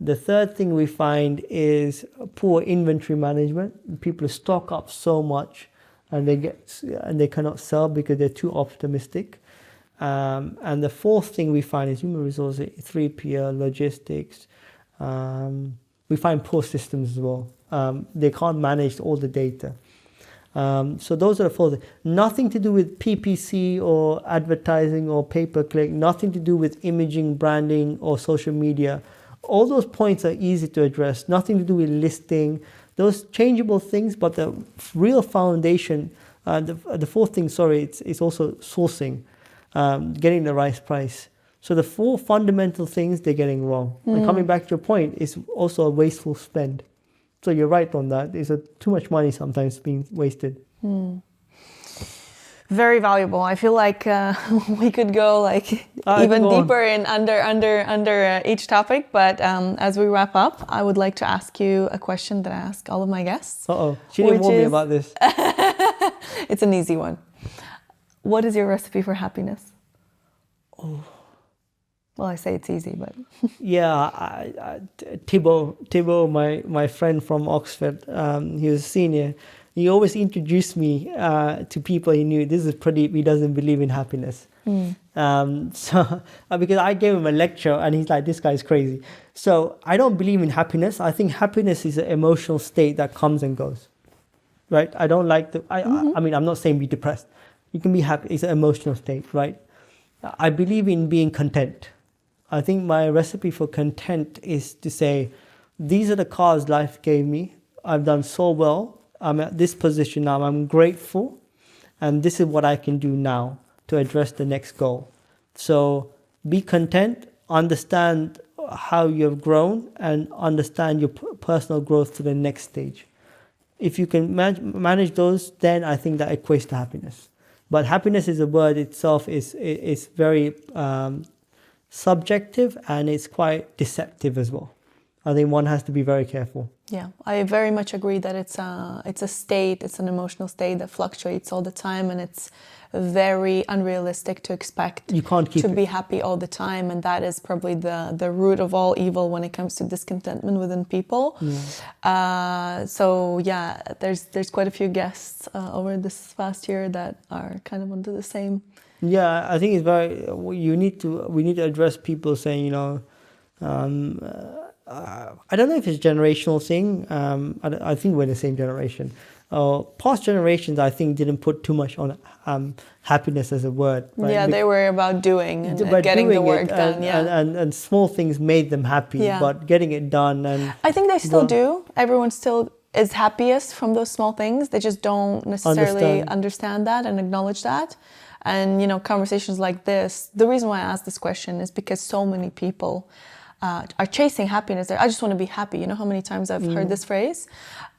Speaker 1: The third thing we find is poor inventory management. People stock up so much and they cannot sell because they're too optimistic. And the fourth thing we find is human resources, 3PL, logistics. We find poor systems as well. They can't manage all the data. So those are the 4 things. Nothing to do with PPC or advertising or pay-per-click. Nothing to do with imaging, branding, or social media. All those points are easy to address. Nothing to do with listing. Those changeable things, but the real foundation, the 4th thing, it's also sourcing, getting the right price. So the 4 fundamental things they're getting wrong. And coming back to your point, it's also a wasteful spend. So you're right on that. There's too much money sometimes being wasted.
Speaker 2: Very valuable. I feel like we could go even deeper in under each topic. But as we wrap up, I would like to ask you a question that I ask all of my guests.
Speaker 1: She didn't warn me about this.
Speaker 2: It's an easy one. What is your recipe for happiness? Well, I say it's easy, but...
Speaker 1: Yeah, Thibaut, my friend from Oxford, he was a senior. He always introduced me to people he knew. This is Pradeep, he doesn't believe in happiness. So because I gave him a lecture and he's like, this guy's crazy. So I don't believe in happiness. I think happiness is an emotional state that comes and goes, right? I don't like I mean, I'm not saying be depressed. You can be happy. It's an emotional state, right? I believe in being content. I think my recipe for content is to say, these are the cards life gave me. I've done so well. I'm at this position now. I'm grateful. And this is what I can do now to address the next goal. So be content, understand how you have grown, and understand your personal growth to the next stage. If you can manage those, then I think that equates to happiness. But happiness is a word itself is very... subjective, and it's quite deceptive as well. I think one has to be very careful.
Speaker 2: Yeah, I very much agree that it's a state, it's an emotional state that fluctuates all the time, and it's very unrealistic to expect
Speaker 1: you can't keep
Speaker 2: to be happy all the time, and that is probably the root of all evil when it comes to discontentment within people. So yeah, there's quite a few guests over this past year that are kind of under the same.
Speaker 1: Yeah, I think it's we need to address people saying, I don't know if it's a generational thing. I think we're in the same generation. past generations, I think, didn't put too much on happiness as a word. Right?
Speaker 2: Yeah, they were about doing and
Speaker 1: About
Speaker 2: getting the
Speaker 1: doing
Speaker 2: work
Speaker 1: it,
Speaker 2: done.
Speaker 1: and small things made them happy,
Speaker 2: Yeah.
Speaker 1: but getting it done. And
Speaker 2: I think they still do. Everyone still is happiest from those small things. They just don't necessarily understand that and acknowledge that. And, conversations like this, the reason why I asked this question is because so many people are chasing happiness. I just want to be happy. You know how many times I've heard this phrase?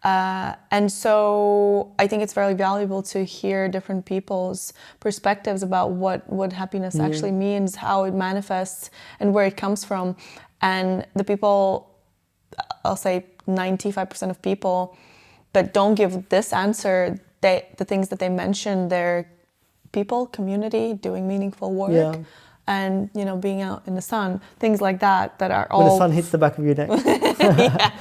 Speaker 2: And so I think it's very valuable to hear different people's perspectives about what happiness actually means, how it manifests, and where it comes from. And the people, I'll say 95% of people that don't give this answer, the things that they mention, they're people, community, doing meaningful work, and being out in the sun, things like that are all...
Speaker 1: When the sun hits the back of your neck.
Speaker 2: Yeah,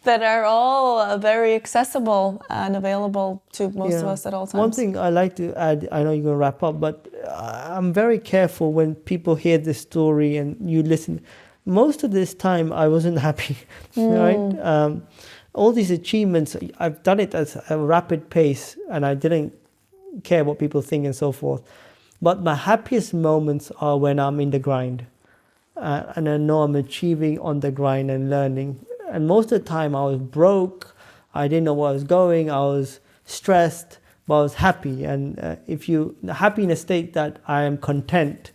Speaker 2: that are all very accessible and available to most of us at all times.
Speaker 1: One thing I like to add, I know you're going to wrap up, but I'm very careful when people hear this story and you listen. Most of this time I wasn't happy, right? All these achievements, I've done it at a rapid pace and I didn't care what people think and so forth. But my happiest moments are when I'm in the grind and I know I'm achieving on the grind and learning. And most of the time I was broke, I didn't know where I was going, I was stressed, but I was happy. And happy in a state that I am content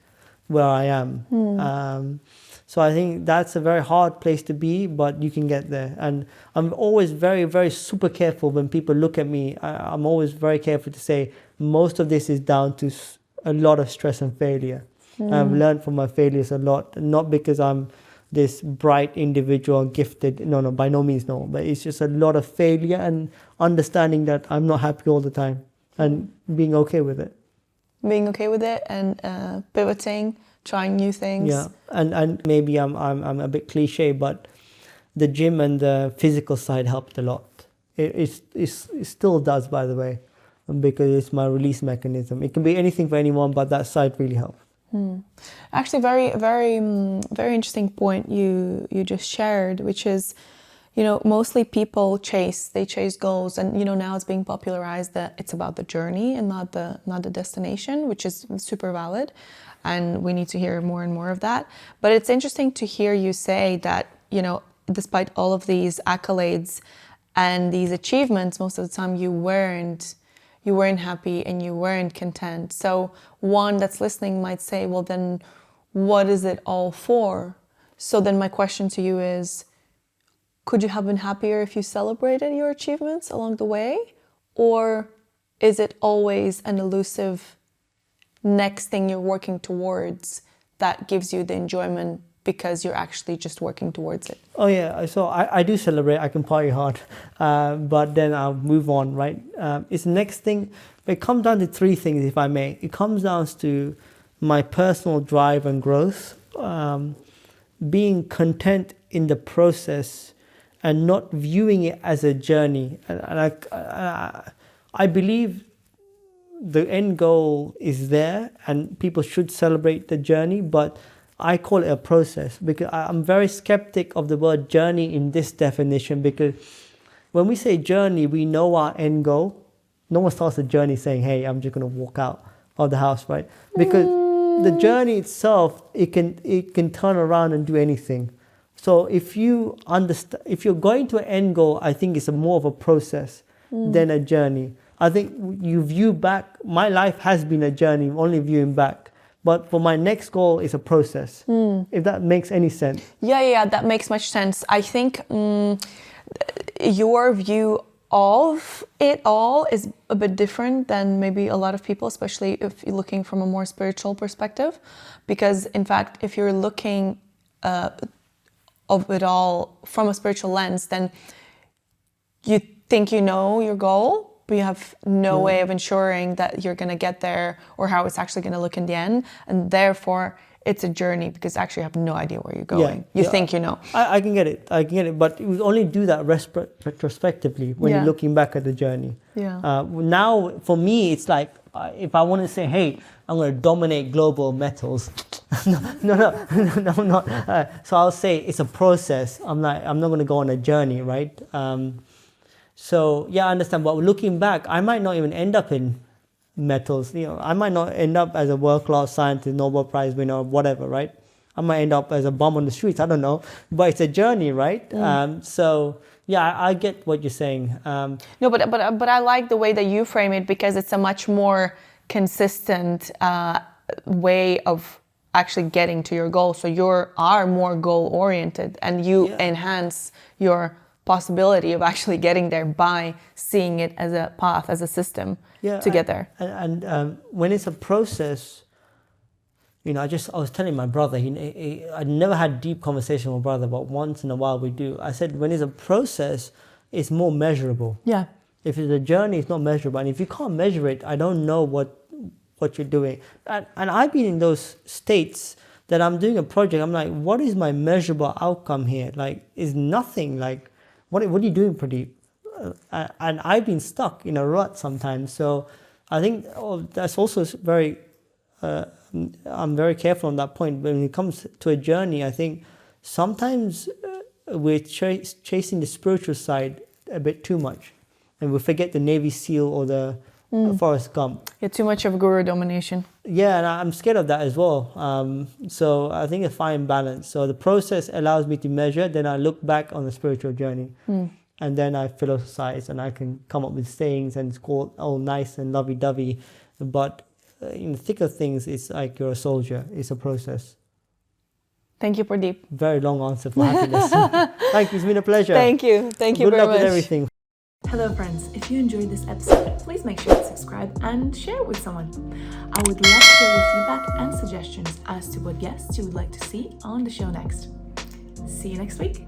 Speaker 1: where I am. So I think that's a very hard place to be, but you can get there. And I'm always very, very super careful when people look at me. I'm always very careful to say most of this is down to a lot of stress and failure. I've learned from my failures a lot, not because I'm this bright individual, gifted. No, by no means no. But it's just a lot of failure and understanding that I'm not happy all the time and being okay with it.
Speaker 2: Being okay with it and pivoting, trying new things.
Speaker 1: Yeah, and maybe I'm a bit cliche, but the gym and the physical side helped a lot. It still does, by the way, because it's my release mechanism. It can be anything for anyone, but that side really helps.
Speaker 2: Actually, very, very, very interesting point you just shared, which is, mostly people chase goals, and now it's being popularized that it's about the journey and not the destination, which is super valid. And we need to hear more and more of that. But it's interesting to hear you say that, despite all of these accolades and these achievements, most of the time you weren't happy and you weren't content. So one that's listening might say, well, then what is it all for? So then my question to you is, could you have been happier if you celebrated your achievements along the way? Or is it always an elusive next thing you're working towards that gives you the enjoyment because you're actually just working towards it?
Speaker 1: Oh yeah, so I do celebrate, I can party hard, but then I'll move on, right? It's the next thing, it comes down to three things, if I may. It comes down to my personal drive and growth, being content in the process and not viewing it as a journey. And I believe the end goal is there and people should celebrate the journey, but I call it a process because I'm very skeptic of the word journey in this definition, because when we say journey, we know our end goal. No one starts a journey saying, hey, I'm just going to walk out of the house, right? Because the journey itself, it can turn around and do anything. So if you're going to an end goal, I think it's more of a process than a journey. I think you view back, my life has been a journey, only viewing back. But for my next goal, it's a process, if that makes any sense.
Speaker 2: Yeah, that makes much sense. I think your view of it all is a bit different than maybe a lot of people, especially if you're looking from a more spiritual perspective. Because in fact, if you're looking of it all from a spiritual lens, then you think you know your goal, but you have no way of ensuring that you're going to get there or how it's actually going to look in the end. And therefore, it's a journey because actually you have no idea where you're going. You think you know.
Speaker 1: I can get it. But we only do that retrospectively when you're looking back at the journey. Now, for me, it's like, if I want to say, hey, I'm going to dominate global metals. No, I'm not. So I'll say it's a process. I'm not going to go on a journey, right? So yeah, I understand. But looking back, I might not even end up in metals. I might not end up as a world-class scientist, Nobel Prize winner, or whatever, right? I might end up as a bum on the streets. I don't know, but it's a journey, right? So yeah, I get what you're saying.
Speaker 2: No, but I like the way that you frame it, because it's a much more consistent way of actually getting to your goal. So you are more goal oriented, and you enhance your possibility of actually getting there by seeing it as a path, as a system together.
Speaker 1: And when it's a process, I was telling my brother, I never had deep conversation with my brother, but once in a while we do. I said, when it's a process, it's more measurable.
Speaker 2: Yeah.
Speaker 1: If it's a journey, it's not measurable. And if you can't measure it, I don't know what you're doing. And I've been in those states that I'm doing a project. I'm like, what is my measurable outcome here? Like, is nothing. Like, what are you doing, Pradeep? And I've been stuck in a rut sometimes. So I think that's also very, I'm very careful on that point. When it comes to a journey, I think sometimes we're chasing the spiritual side a bit too much. And we forget the Navy SEAL or the Forrest Gump.
Speaker 2: Yeah, too much of guru domination.
Speaker 1: Yeah, and I'm scared of that as well. So I think a fine balance. So the process allows me to measure, then I look back on the spiritual journey. And then I philosophize, and I can come up with sayings, and it's all nice and lovey-dovey. But in the thick of things, it's like you're a soldier. It's a process.
Speaker 2: Thank you, Pradeep.
Speaker 1: Very long answer for happiness. Thank you. It's been a pleasure.
Speaker 2: Thank you. Thank you very much.
Speaker 1: Good luck with everything.
Speaker 3: Hello friends, if you enjoyed this episode, please make sure to subscribe and share it with someone. I would love to hear your feedback and suggestions as to what guests you would like to see on the show next. See you next week.